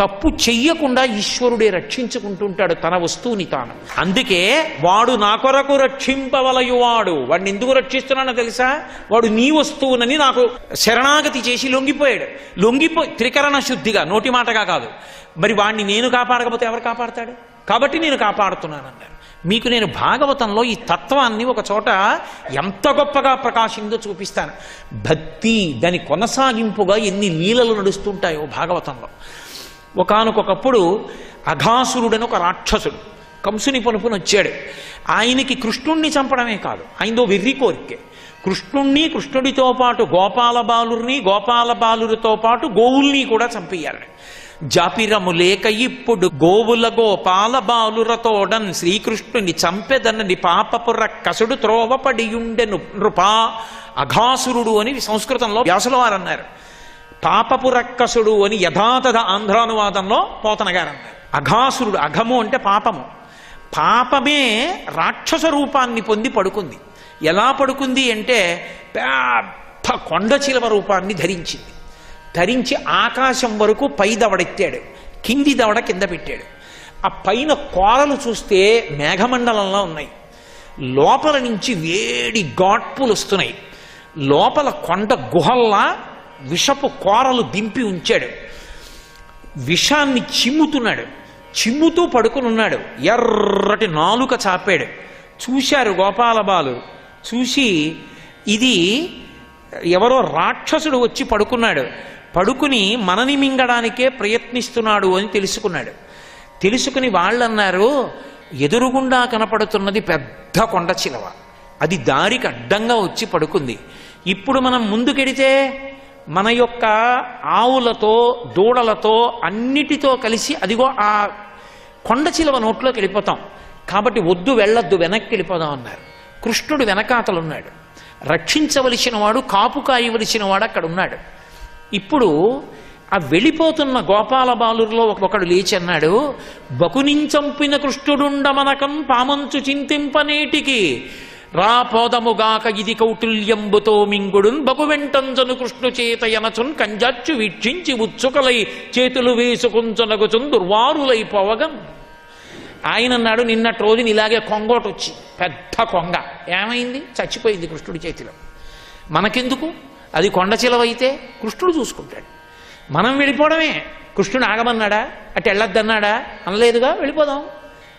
తప్పు చెయ్యకుండా ఈశ్వరుడే రక్షించుకుంటుంటాడు తన వస్తువుని తాను. అందుకే వాడు నా కొరకు రక్షింపవలయువాడు. వాడిని ఎందుకు రక్షిస్తున్నానో తెలుసా? వాడు నీ వస్తువునని నాకు శరణాగతి చేసి లొంగిపోయి త్రికరణ శుద్ధిగా, నోటి మాటగా కాదు. మరి వాడిని నేను కాపాడకపోతే ఎవరు కాపాడతాడు? కాబట్టి నేను కాపాడుతున్నానన్నారు. మీకు నేను భాగవతంలో ఈ తత్వాన్ని ఒక చోట ఎంత గొప్పగా ప్రకాశిందో చూపిస్తాను. భక్తి దాని కొనసాగింపుగా ఎన్ని లీలలు నడుస్తుంటాయో భాగవతంలో. ఒకానొకప్పుడు అఘాసురుడని ఒక రాక్షసుడు కంసుని పనుపుని వచ్చాడు. ఆయనకి కృష్ణుణ్ణి చంపడమే కాదు, ఆయనదో వెర్రి కోరికే. కృష్ణుడితో పాటు గోపాల బాలురితో పాటు గోవుల్ని కూడా చంపేయాలి. జాపిరము లేక ఇప్పుడు గోవుల గోపాల బాలురతోడన్ శ్రీకృష్ణుని చంపెదనని పాపపు రక్కసుడు త్రోవపడియుండెను నృపా. అఘాసురుడు అని సంస్కృతంలో వ్యాసుల వారు అన్నారు. పాపపు రక్కసుడు అని యథాతథ ఆంధ్రానువాదంలో పోతన గారు అన్నారు. అఘాసురుడు, అఘము అంటే పాపము. పాపమే రాక్షస రూపాన్ని పొంది పడుకుంది. ఎలా పడుకుంది అంటే పెద్ద కొండ చిలవ రూపాన్ని ధరించింది. ధరించి ఆకాశం వరకు పై దవడెత్తాడు, కింది దవడ కింద పెట్టాడు. ఆ పైన కోరలు చూస్తే మేఘమండలంలో ఉన్నాయి. లోపల నుంచి వేడి ఘాట్పులు వస్తున్నాయి. లోపల కొండ గుహల్లా విషపు కోరలు దింపి ఉంచాడు. విషాన్ని చిమ్ముతున్నాడు. చిమ్ముతూ పడుకునున్నాడు. ఎర్రటి నాలుక చాపాడు. చూశారు గోపాల బాలు. చూసి ఇది ఎవరో రాక్షసుడు వచ్చి పడుకున్నాడు. పడుకుని మనని మింగడానికే ప్రయత్నిస్తున్నాడు అని తెలుసుకున్నాడు. తెలుసుకుని వాళ్ళన్నారు, ఎదురుగుండా కనపడుతున్నది పెద్ద కొండ చిలవ, అది దారికి అడ్డంగా వచ్చి పడుకుంది. ఇప్పుడు మనం ముందుకెడితే మన యొక్క ఆవులతో దూడలతో అన్నిటితో కలిసి అదిగో ఆ కొండ చిలవ నోట్లోకి వెళ్ళిపోతాం. కాబట్టి వద్దు, వెళ్ళొద్దు, వెనక్కి వెళ్ళిపోదాం అన్నారు. కృష్ణుడు వెనకాతలున్నాడు. రక్షించవలసిన వాడు, కాపు కాయవలసిన వాడు అక్కడ ఉన్నాడు. ఇప్పుడు ఆ వెళ్ళిపోతున్న గోపాల బాలురులో ఒకడు లేచి అన్నాడు, బకునించంపిన కృష్ణుడుండమనకం పామంచు చింతింపనేటికి రాపోదముగాక ఇది కౌటిల్యంబుతో మింగుడున్ బకువెంటంజను కృష్ణు చేత ఎనచున్ కంజాచ్చు వీక్షించి ఉత్సుకలై చేతులు వేసుకుంచనగుచున్ దుర్వారులైపోవగం. ఆయన అన్నాడు, నిన్నటి రోజున ఇలాగే కొంగోటి వచ్చి, పెద్ద కొంగ, ఏమైంది? చచ్చిపోయింది కృష్ణుడి చేతిలో. మనకెందుకు? అది కొండ చిలవైతే కృష్ణుడు చూసుకుంటాడు. మనం వెళ్ళిపోవడమే. కృష్ణుడు ఆగమన్నాడా? అటు వెళ్ళొద్దన్నాడా? అనలేదుగా, వెళ్ళిపోదాం.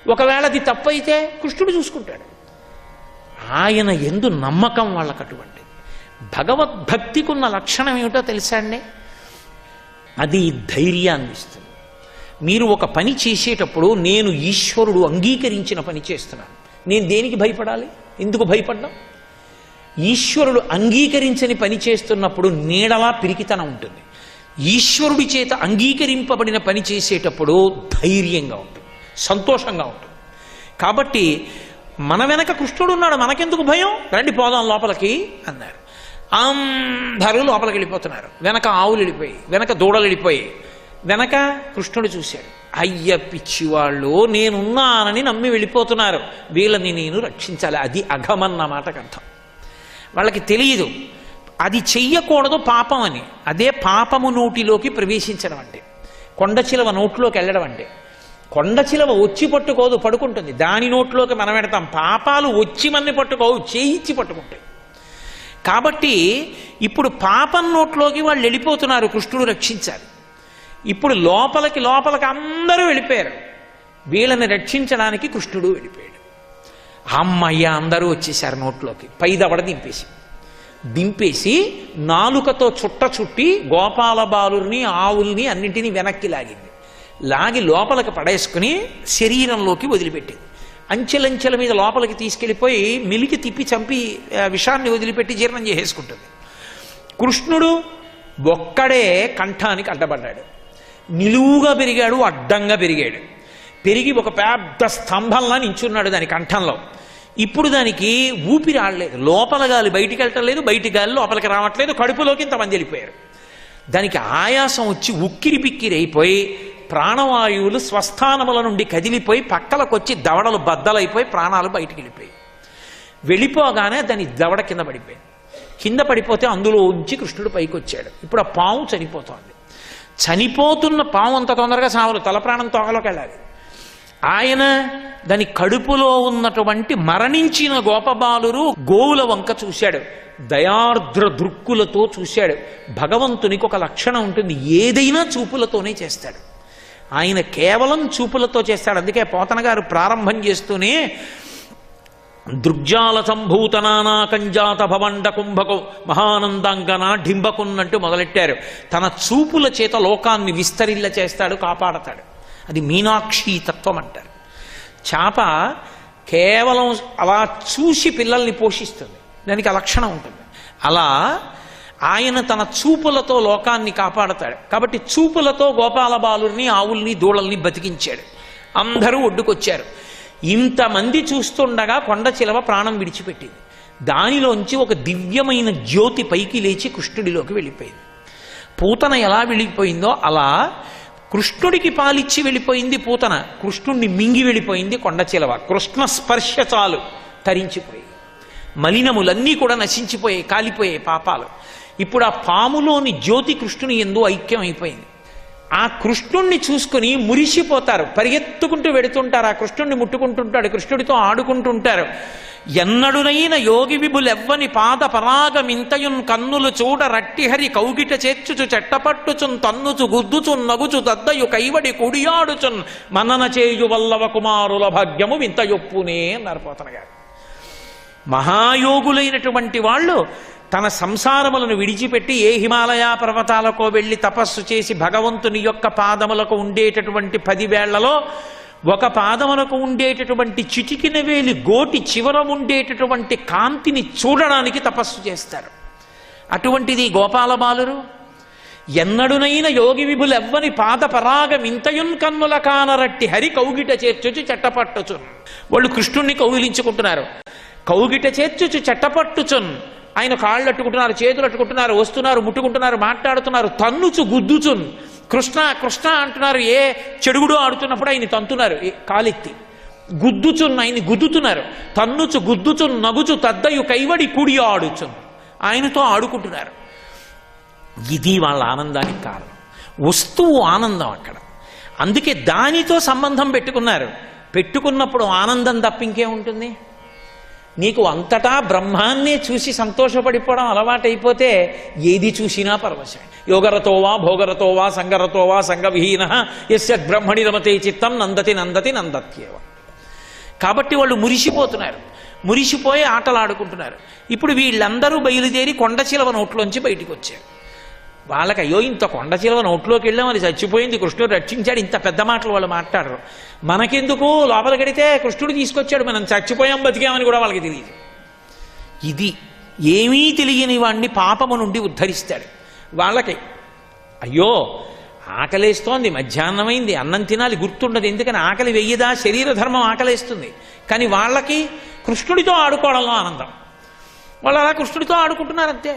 ఒకవేళ అది తప్పైతే కృష్ణుడు చూసుకుంటాడు. ఆయన ఎందు నమ్మకం వాళ్ళకు అటువంటి. భగవద్భక్తికి ఉన్న లక్షణం ఏమిటో తెలుసా అండి? అది ధైర్యాన్ని ఇస్తుంది. మీరు ఒక పని చేసేటప్పుడు నేను ఈశ్వరుడు అంగీకరించిన పని చేస్తున్నాను, నేను దేనికి భయపడాలి? ఎందుకు భయపడ్డాం? ఈశ్వరుడు అంగీకరించని పని చేస్తున్నప్పుడు నీడలా పిరికితనం ఉంటుంది. ఈశ్వరుడి చేత అంగీకరింపబడిన పని చేసేటప్పుడు ధైర్యంగా ఉంటుంది, సంతోషంగా ఉంటుంది. కాబట్టి మన వెనక కృష్ణుడు ఉన్నాడు, మనకెందుకు భయం? రండి పోదాం లోపలికి అన్నారు. అందరూ లోపలికి వెళ్ళిపోతున్నారు. వెనక ఆవులు వెళ్ళిపోయి, వెనక దూడలు వెళ్ళిపోయి, వెనక కృష్ణుడు చూశాడు. అయ్య పిచ్చివాళ్ళు, నేనున్నానని నమ్మి వెళ్ళిపోతున్నారు, వీళ్ళని నేను రక్షించాలి. అది అఘమన్న మాటకు అర్థం. వాళ్ళకి తెలియదు అది చెయ్యకూడదు పాపం అని. అదే పాపము నోటిలోకి ప్రవేశించడం అంటే, కొండ చిలవ నోట్లోకి వెళ్ళడం అంటే. కొండ చిలవ వచ్చి పట్టుకోదు, పడుకుంటుంది. దాని నోట్లోకి మనం పెడతాం. పాపాలు వచ్చి మన్ని పట్టుకోవు, చేయించి పట్టుకుంటాయి. కాబట్టి ఇప్పుడు పాపం నోట్లోకి వాళ్ళు వెళ్ళిపోతున్నారు, కృష్ణుడు రక్షించాలి. ఇప్పుడు లోపలికి అందరూ వెళ్ళిపోయారు. వీళ్ళని రక్షించడానికి కృష్ణుడు వెళ్ళిపోయాడు. అమ్మయ్య, అందరూ వచ్చేసారు నోట్లోకి. పై దవడ దింపేసి నాలుకతో చుట్టి గోపాల బాలుర్ని, ఆవుల్ని అన్నింటినీ వెనక్కి లాగి లోపలికి పడేసుకుని శరీరంలోకి వదిలిపెట్టింది. అంచెలంచెల మీద లోపలికి తీసుకెళ్ళిపోయి మిలికి తిప్పి చంపి విషాన్ని వదిలిపెట్టి జీర్ణం చేసేసుకుంటుంది. కృష్ణుడు ఒక్కడే కంఠానికి అడ్డపడ్డాడు. నిలువుగా పెరిగాడు, అడ్డంగా పెరిగాడు. పెరిగి ఒక పెద్ద స్తంభంలా నించున్నాడు దాని కంఠంలో. ఇప్పుడు దానికి ఊపిరి ఆడలేదు. లోపల గాలి బయటికి వెళ్ళటం లేదు, బయటి గాలి లోపలికి రావట్లేదు. కడుపులోకి ఇంతమంది వెళ్ళిపోయారు. దానికి ఆయాసం వచ్చి ఉక్కిరి బిక్కిరి అయిపోయి ప్రాణవాయువులు స్వస్థానముల నుండి కదిలిపోయి పక్కలకొచ్చి దవడలు బద్దలైపోయి ప్రాణాలు బయటికి వెళ్ళిపోగానే దాని దవడ కింద పడిపోయింది. కింద పడిపోతే అందులో ఉంచి కృష్ణుడు పైకి వచ్చాడు. ఇప్పుడు ఆ పాము చనిపోతోంది. చనిపోతున్న పాము అంత తొందరగా సావరు, తల ప్రాణం తోకలోకి వెళ్ళాలి. ఆయన దాని కడుపులో ఉన్నటువంటి మరణించిన గోపబాలురు గోవుల వంక చూశాడు, దయార్ద్ర దృక్కులతో చూశాడు. భగవంతునికి ఒక లక్షణం ఉంటుంది, ఏదైనా చూపులతోనే చేస్తాడు. ఆయన కేవలం చూపులతో చేస్తాడు. అందుకే పోతన గారు ప్రారంభం చేస్తూనే దృగ్జాల సంభూతనానా కంజాత భవండ కుంభకు మహానందాంగన డింబకున్నట్టు మొదలెట్టారు. తన చూపుల చేత లోకాన్ని విస్తరిల్ల చేస్తాడు, కాపాడతాడు. అది మీనాక్షి తత్వం అంటారు. చేప కేవలం అలా చూసి పిల్లల్ని పోషిస్తుంది, దానికి ఆ లక్షణం ఉంటుంది. అలా ఆయన తన చూపులతో లోకాన్ని కాపాడతాడు. కాబట్టి చూపులతో గోపాల బాలుర్ని, ఆవుల్ని, దూడల్ని బతికించాడు. అందరూ ఒడ్డుకొచ్చారు. ఇంతమంది చూస్తుండగా కొండ చిలవ ప్రాణం విడిచిపెట్టింది. దానిలోంచి ఒక దివ్యమైన జ్యోతి పైకి లేచి కృష్ణుడిలోకి వెళ్ళిపోయింది. పూతన ఎలా వెళ్ళిపోయిందో అలా కృష్ణుడికి పాలిచ్చి వెళ్ళిపోయింది పూతన, కృష్ణుడిని మింగి వెళ్ళిపోయింది కొండ చిలవ. కృష్ణ స్పర్శ చాలు తరించిపోయి, మలినములన్నీ కూడా నశించిపోయాయి, కాలిపోయాయి పాపాలు. ఇప్పుడు ఆ పాములోని జ్యోతి కృష్ణుని యందు ఐక్యం అయిపోయింది. ఆ కృష్ణుణ్ణి చూసుకుని మురిసిపోతారు, పరిగెత్తుకుంటూ వెడుతుంటారు, ఆ కృష్ణుణ్ణి ముట్టుకుంటుంటాడు, కృష్ణుడితో ఆడుకుంటుంటారు. ఎన్నడునైన యోగి విభులెవ్వని పాద పరాగమింతయున్ కన్నులు చూడ రట్టిహరి కౌగిట చేర్చుచు చెట్టపట్టుచున్ తన్నుచు గుద్దుచున్ నగుచు దద్దయు కైవడి కుడియాడుచున్ మనన చేయు వల్లవ కుమారుల భాగ్యము వింతయొప్పునే అన్నారు పోతన గారు. మహాయోగులైనటువంటి వాళ్ళు తన సంసారములను విడిచిపెట్టి ఏ హిమాలయ పర్వతాలకో వెళ్ళి తపస్సు చేసి భగవంతుని యొక్క పాదములకు ఉండేటటువంటి 10 వేళ్లలో ఒక పాదములకు ఉండేటటువంటి చిటికిన వేలి గోటి చివర ఉండేటటువంటి కాంతిని చూడడానికి తపస్సు చేస్తారు. అటువంటిది గోపాల బాలురు. ఎన్నడునైన యోగి విభులెవ్వని పాద పరాగమింతయున్ కన్నుల కానరట్టి హరి కౌగిట చేర్చుచు చెట్టపట్టుచున్. వాళ్ళు కృష్ణుణ్ణి కౌగిలించుకుంటున్నారు. కౌగిట చేర్చుచు చెట్టపట్టుచున్, ఆయన కాళ్ళు అట్టుకుంటున్నారు, చేతులు అట్టుకుంటున్నారు, వస్తున్నారు, ముట్టుకుంటున్నారు, మాట్లాడుతున్నారు, తన్నుచు గుద్దుచున్. కృష్ణ కృష్ణ అంటున్నారు. ఏ చెడుగుడు ఆడుతున్నప్పుడు ఆయన తంతున్నారు కాలెత్తి, గుద్దుచున్ ఆయన్ని గుద్దుతున్నారు. తన్నుచు గుద్దుచున్ నగుచు తద్దయు కైవడి కుడి ఆడుచున్, ఆయనతో ఆడుకుంటున్నారు. ఇది వాళ్ళ ఆనందానికి కారణం. వస్తువు ఆనందం అక్కడ. అందుకే దానితో సంబంధం పెట్టుకున్నారు. పెట్టుకున్నప్పుడు ఆనందం తప్పింకేముంటుంది? నీకు అంతటా బ్రహ్మాన్నే చూసి సంతోషపడిపోవడం అలవాటైపోతే ఏది చూసినా పరవశం. యోగరతోవా భోగరతోవా సంగరతోవా సంగవిహీన యస్య బ్రహ్మణి రమతే చిత్తం నందతి నందతి నందత్యేవ. కాబట్టి వాళ్ళు మురిసిపోతున్నారు, మురిసిపోయి ఆటలాడుకుంటున్నారు. ఇప్పుడు వీళ్ళందరూ బయలుదేరి కొండ చిలవ నోట్లోంచి బయటికి వచ్చారు. వాళ్ళకి అయ్యో ఇంత కొండ చిలవ నోట్లోకి వెళ్ళాం, అది చచ్చిపోయింది, కృష్ణుడు రక్షించాడు, ఇంత పెద్ద మాటలు వాళ్ళు మాట్లాడరు. మనకెందుకు, లోపల గడితే కృష్ణుడు తీసుకొచ్చాడు, మనం చచ్చిపోయాం బతికామని కూడా వాళ్ళకి తెలియదు. ఇది ఏమీ తెలియని వాణ్ణి పాపము నుండి ఉద్ధరిస్తాడు. వాళ్ళకి అయ్యో ఆకలేస్తోంది, మధ్యాహ్నమైంది, అన్నం తినాలి, గుర్తుండదు. ఎందుకని ఆకలి వెయ్యదా, శరీర ధర్మం ఆకలేస్తుంది. కానీ వాళ్ళకి కృష్ణుడితో ఆడుకోవడంలో ఆనందం. వాళ్ళు అలా కృష్ణుడితో ఆడుకుంటున్నారు అంతే.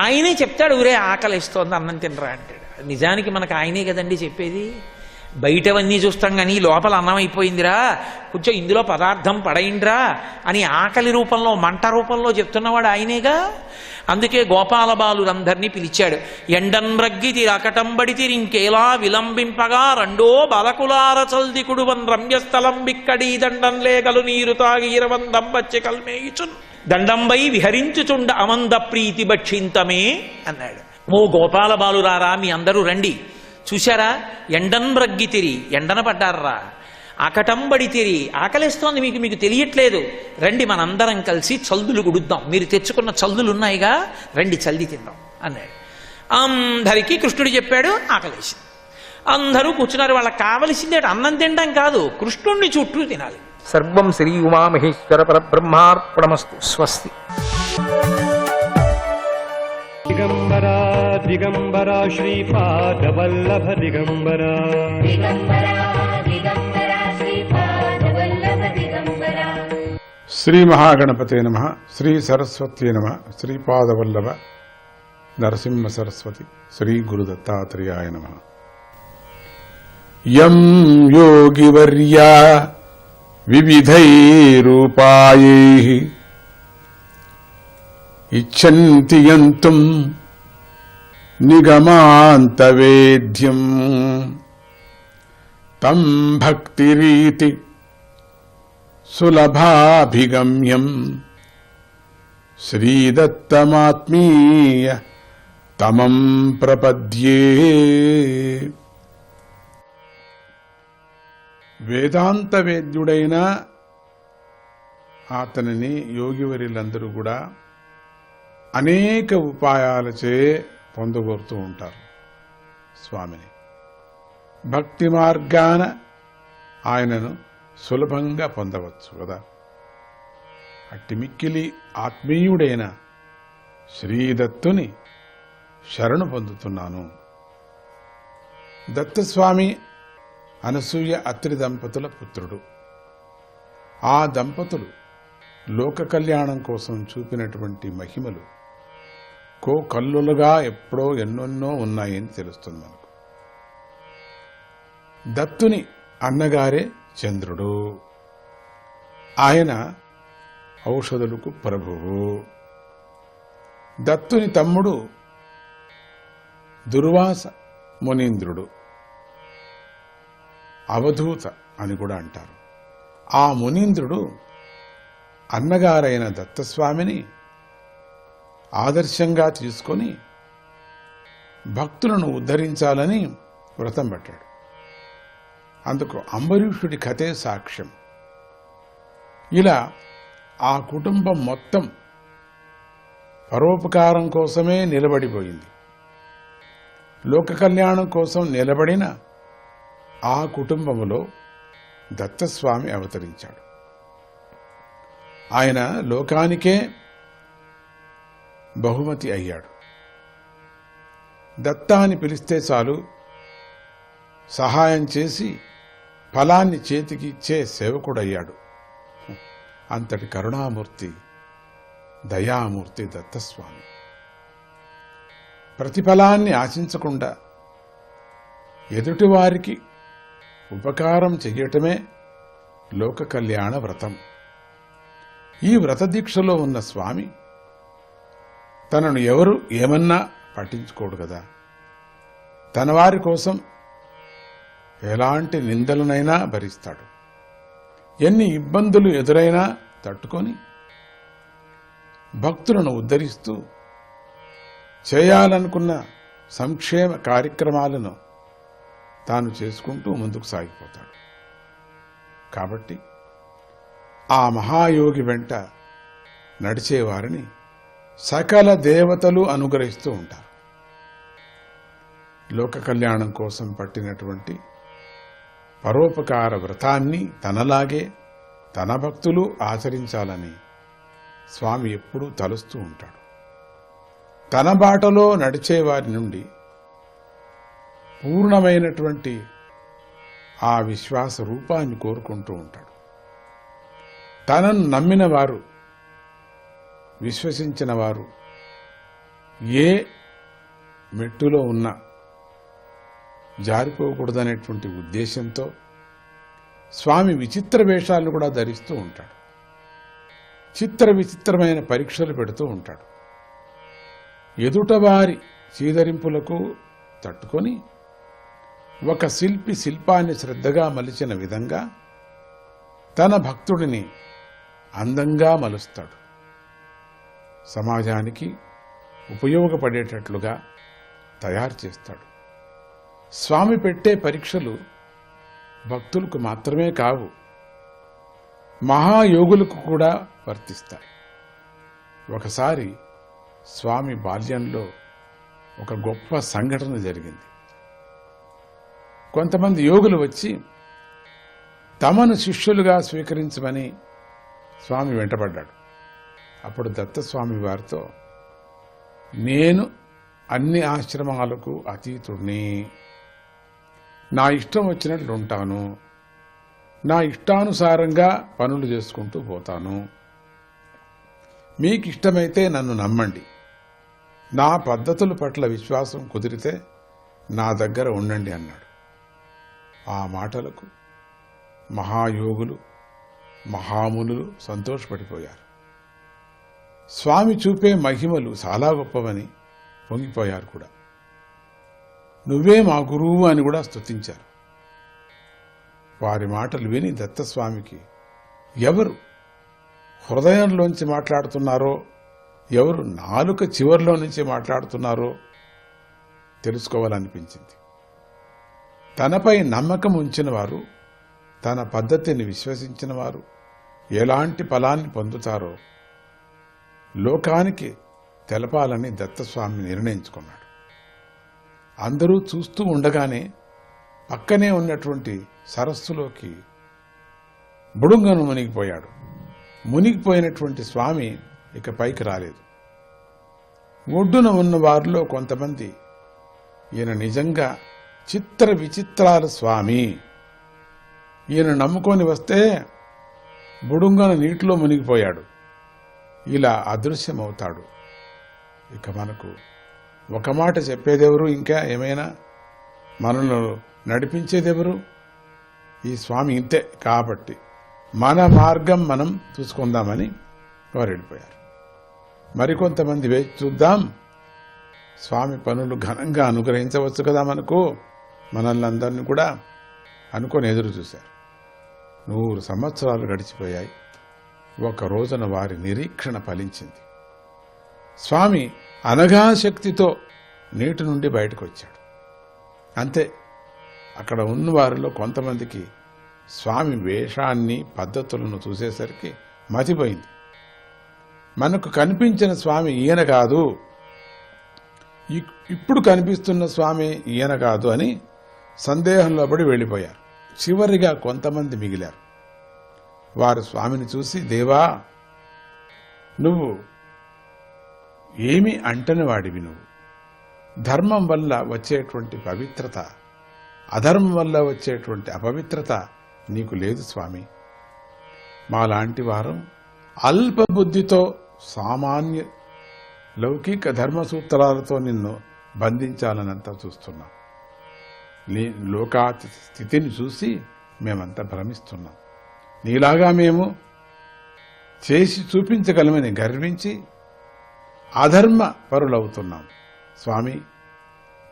ఆయనే చెప్తాడు, ఊరే ఆకలిస్తోంది అన్నం తినరా అంటాడు. నిజానికి మనకు ఆయనే కదండి చెప్పేది. బయటవన్నీ చూస్తాం కానీ లోపల అన్నం అయిపోయిందిరా, కొంచెం ఇందులో పదార్థం పడైండ్రా అని ఆకలి రూపంలో, మంట రూపంలో చెప్తున్నవాడు ఆయనేగా. అందుకే గోపాల బాలురందరినీ పిలిచాడు. ఎండన్రగ్గితి అకటంబడితిరి ఇంకేలా విలంబింపగా రెండో బలకులార చల్దికుడువన్ రమ్యస్థలం బిక్కడి దండంలేగలు నీరు తాగి ఇరవందంబచ్చి కల్మేయుచున్ దండంబై విహరించుచుండ అమంద ప్రీతి భక్షింతమే అన్నాడు. ఓ గోపాల బాలురారా, మీ అందరూ రండి. చూశారా, ఎండన్ రగ్గితిరి, ఎండన పడ్డారా, ఆకటంబడితిరి, ఆకలిస్తోంది మీకు, మీకు తెలియట్లేదు, రండి మనందరం కలిసి చల్దులు గుడుద్దాం, మీరు తెచ్చుకున్న చల్దులు ఉన్నాయిగా, రండి చల్ది తిందాం అన్నాడు. అందరికీ కృష్ణుడు చెప్పాడు, ఆకలేసింది. అందరూ కూర్చున్నారు. వాళ్ళకి కావలసిందే అన్నం తినడం కాదు, కృష్ణుడిని చుట్టూ తినాలి. సర్వం శ్రీ ఉమామహేశ్వర పరబ్రహ్మార్పణమస్తు. స్వస్తి. దిగంబరా దిగంబరా శ్రీపాదవల్లభ దిగంబరా శ్రీ మహాగణపతే నమః. శ్రీ సరస్వత్యే నమః. శ్రీపాదవల్లభ నరసింహ సరస్వతి శ్రీ గురు దత్తాత్రేయాయ నమః. యం యోగివర్యా వివిధైరూపాయైః ఇచ్ఛన్తి యంతుం నిగమాంతవేద్యం తం భక్తిరీతి సులభాభిగమ్యం శ్రీదత్తమాత్మీయ తమం ప్రపద్యే. వేదాంత వేద్యుడైన అతనిని యోగివరిలందరూ కూడా అనేక ఉపాయాలచే పొందగోరుతూ ఉంటారు స్వామిని. భక్తి మార్గాన ఆయనను సులభంగా పొందవచ్చు కదా. అట్టి మిక్కిలి ఆత్మీయుడైన శ్రీదత్తుని శరణు పొందుతున్నాను. దత్తస్వామి అనసూయ అత్రి దంపతుల పుత్రుడు. ఆ దంపతులు లోక కళ్యాణం కోసం చూపినటువంటి మహిమలు కోకల్లులుగా ఎప్పుడో ఎన్నెన్నో ఉన్నాయని తెలుస్తుంది మనకు. దత్తుని అన్నగారే చంద్రుడు. ఆయన ఔషధులకు ప్రభువు. దత్తుని తమ్ముడు దుర్వాస మునీంద్రుడు, అవధూత అని కూడా అంటారు. ఆ మునీంద్రుడు అన్నగారైన దత్తస్వామిని ఆదర్శంగా తీసుకొని భక్తులను ఉద్ధరించాలని వ్రతం పట్టాడు. అందుకు అంబరీషుడి కథే సాక్ష్యం. ఇలా ఆ కుటుంబం మొత్తం పరోపకారం కోసమే నిలబడిపోయింది. లోక కళ్యాణం కోసం నిలబడిన ఆ కుటుంబములో దత్తస్వామి అవతరించాడు. ఆయన లోకానికే బహుమతి అయ్యాడు. దత్త అని పిలిస్తే చాలు సహాయం చేసి ఫలాన్ని చేతికి ఇచ్చే సేవకుడయ్యాడు. అంతటి కరుణామూర్తి, దయామూర్తి దత్తస్వామి. ప్రతిఫలాన్ని ఆశించకుండా ఎదుటివారికి ఉపకారం చెయ్యటమే లోక కళ్యాణ వ్రతం. ఈ వ్రత దీక్షలో ఉన్న స్వామి తనను ఎవరు ఏమన్నా పట్టించుకోడు కదా. తన వారి కోసం ఎలాంటి నిందలనైనా భరిస్తాడు. ఎన్ని ఇబ్బందులు ఎదురైనా తట్టుకొని భక్తులను ఉద్ధరిస్తూ చేయాలనుకున్న సంక్షేమ కార్యక్రమాలను తాను చేసుకుంటూ ముందుకు సాగిపోతాడు. కాబట్టి ఆ మహాయోగి వెంట నడిచేవారిని సకల దేవతలు అనుగ్రహిస్తూ ఉంటారు. లోక కళ్యాణం కోసం పట్టినటువంటి పరోపకార వ్రతాన్ని తనలాగే తన భక్తులు ఆచరించాలని స్వామి ఎప్పుడూ తలుస్తూ ఉంటాడు. తన బాటలో నడిచేవారి నుండి పూర్ణమైనటువంటి ఆ విశ్వాస రూపాన్ని కోరుకుంటూ ఉంటాడు. తనను నమ్మిన వారు, విశ్వసించిన వారు ఏ మెట్టులో ఉన్నా జారిపోకూడదనేటువంటి ఉద్దేశంతో స్వామి విచిత్ర వేషాలను కూడా ధరిస్తూ ఉంటాడు. చిత్ర విచిత్రమైన పరీక్షలు పెడుతూ ఉంటాడు. ఎదుటవారి చీదరింపులకు తట్టుకొని ఒక శిల్పి శిల్పాన్ని శ్రద్ధగా మలిచిన విధంగా తన భక్తుడిని అందంగా మలుస్తాడు. సమాజానికి ఉపయోగపడేటట్లుగా తయారు చేస్తాడు. స్వామి పెట్టే పరీక్షలు భక్తులకు మాత్రమే కావు, మహాయోగులకు కూడా వర్తిస్తాయి. ఒకసారి స్వామి బాల్యంలో ఒక గొప్ప సంఘటన జరిగింది. కొంతమంది యోగులు వచ్చి తమను శిష్యులుగా స్వీకరించమని స్వామి వెంటబడ్డాడు. అప్పుడు దత్తస్వామి వారితో, నేను అన్ని ఆశ్రమాలకు అతీతుడిని, నా ఇష్టం వచ్చినట్లు ఉంటాను, నా ఇష్టానుసారంగా పనులు చేసుకుంటూ పోతాను, మీకు ఇష్టమైతే నన్ను నమ్మండి, నా పద్ధతుల పట్ల విశ్వాసం కుదిరితే నా దగ్గర ఉండండి అన్నాడు. ఆ మాటలకు మహాయోగులు, మహామునులు సంతోషపడిపోయారు. స్వామి చూపే మహిమలు చాలా గొప్పవని పొంగిపోయారు కూడా. నువ్వే మా గురువు అని కూడా స్తుతించారు. వారి మాటలు విని దత్తస్వామికి ఎవరు హృదయంలోంచి మాట్లాడుతున్నారో, ఎవరు నాలుక చివర్లో నుంచి మాట్లాడుతున్నారో తెలుసుకోవాలనిపించింది. తనపై నమ్మకం ఉంచిన వారు, తన పద్ధతిని విశ్వసించిన వారు ఎలాంటి ఫలాన్ని పొందుతారో లోకానికి తెలపాలని దత్తస్వామి నిర్ణయించుకున్నాడు. అందరూ చూస్తూ ఉండగానే పక్కనే ఉన్నటువంటి సరస్సులోకి బుడుంగను మునిగిపోయాడు. మునిగిపోయినటువంటి స్వామి ఇక పైకి రాలేదు. ఒడ్డున ఉన్న వారిలో కొంతమంది ఈయన నిజంగా చిత్ర విచిత్రాల స్వామి, ఈయన నమ్ముకొని వస్తే బుడుంగన నీటిలో మునిగిపోయాడు, ఇలా అదృశ్యమవుతాడు. ఇక మనకు ఒక మాట చెప్పేదెవరు, ఇంకా ఏమైనా మనల్ని నడిపించేదెవరు? ఈ స్వామి ఇంతే కాబట్టి మన మార్గం మనం చూసుకుందామని వారు వెళ్ళిపోయారు. మరికొంతమంది వేచి చూద్దాం, స్వామి పనులు ఘనంగా అనుగ్రహించవచ్చు కదా మనకు, మనల్ని అందరినీ కూడా అనుకొని ఎదురు చూశారు. 100 సంవత్సరాలు గడిచిపోయాయి. ఒక రోజున వారి నిరీక్షణ ఫలించింది. స్వామి అనఘాశక్తితో నీటి నుండి బయటకు వచ్చాడు. అంతే, అక్కడ ఉన్న వారిలో కొంతమందికి స్వామి వేషాన్ని పద్ధతులను చూసేసరికి మతిపోయింది. మనకు కనిపించిన స్వామి ఈయన కాదు, ఇప్పుడు కనిపిస్తున్న స్వామి ఈయన కాదు అని సందేహంలో పడి వెళ్ళిపోయారు. చివరిగా కొంతమంది మిగిలారు. వారు స్వామిని చూసి, దేవా, నువ్వు ఏమి అంటని వాడివి, నువ్వు ధర్మం వల్ల వచ్చేటువంటి పవిత్రత, అధర్మం వల్ల వచ్చేటువంటి అపవిత్రత నీకు లేదు స్వామి. మాలాంటి వారం అల్ప బుద్ధితో సామాన్య లౌకిక ధర్మ సూత్రాలతో నిన్ను బంధించాలనంతా చూస్తున్నాం. నీ లోకాతి స్థితిని చూసి మేమంతా భ్రమిస్తున్నాం. నీలాగా మేము చేసి చూపించగలమని గర్వించి అధర్మ పరులవుతున్నాం. స్వామి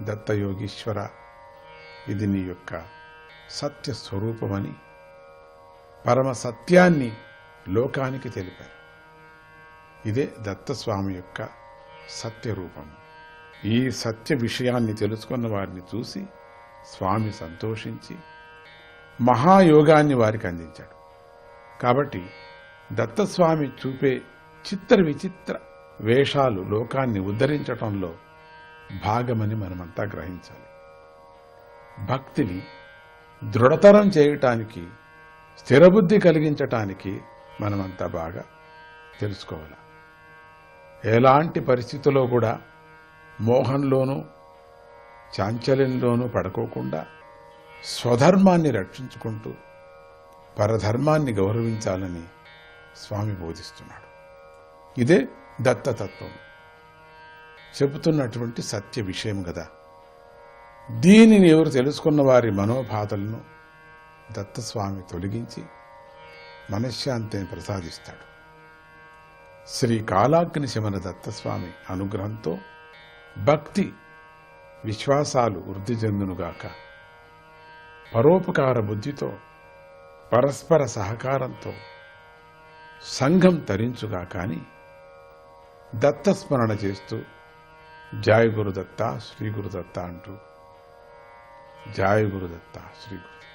దత్తయోగీశ్వర, ఇది నీ యొక్క సత్య స్వరూపమని పరమ సత్యాన్ని లోకానికి తెలిపారు. ఇదే దత్తస్వామి యొక్క సత్యరూపం. ఈ సత్య విషయాన్ని తెలుసుకున్న వారిని చూసి స్వామి సంతోషించి మహాయోగాన్ని వారికి అందించాడు. కాబట్టి దత్తస్వామి చూపే చిత్ర విచిత్ర వేషాలు లోకాన్ని ఉద్ధరించటంలో భాగమని మనమంతా గ్రహించాలి. భక్తిని దృఢతరం చేయటానికి, స్థిరబుద్ధి కలిగించటానికి మనమంతా బాగా తెలుసుకోవాలి. ఎలాంటి పరిస్థితుల్లో కూడా మోహంలోనూ చాంచల్యంలోనూ పడుకోకుండా స్వధర్మాన్ని రక్షించుకుంటూ పరధర్మాన్ని గౌరవించాలని స్వామి బోధిస్తున్నాడు. ఇదే దత్తతత్వం చెబుతున్నటువంటి సత్య విషయం కదా. దీనిని ఎవరు తెలుసుకున్న వారి మనోబాధలను దత్తస్వామి తొలగించి మనశ్శాంతిని ప్రసాదిస్తాడు. శ్రీ కాలాగ్ని శమన దత్తస్వామి అనుగ్రహంతో భక్తి విశ్వాసాలు వృద్ధి చెందునుగాక. పరోపకార బుద్ధితో పరస్పర సహకారంతో సంఘం తరించుగా. కానీ దత్తస్మరణ చేస్తూ జయ గురుదత్త శ్రీ గురుదత్త అంటూ జయ గురుదత్త శ్రీ గురుదత్త.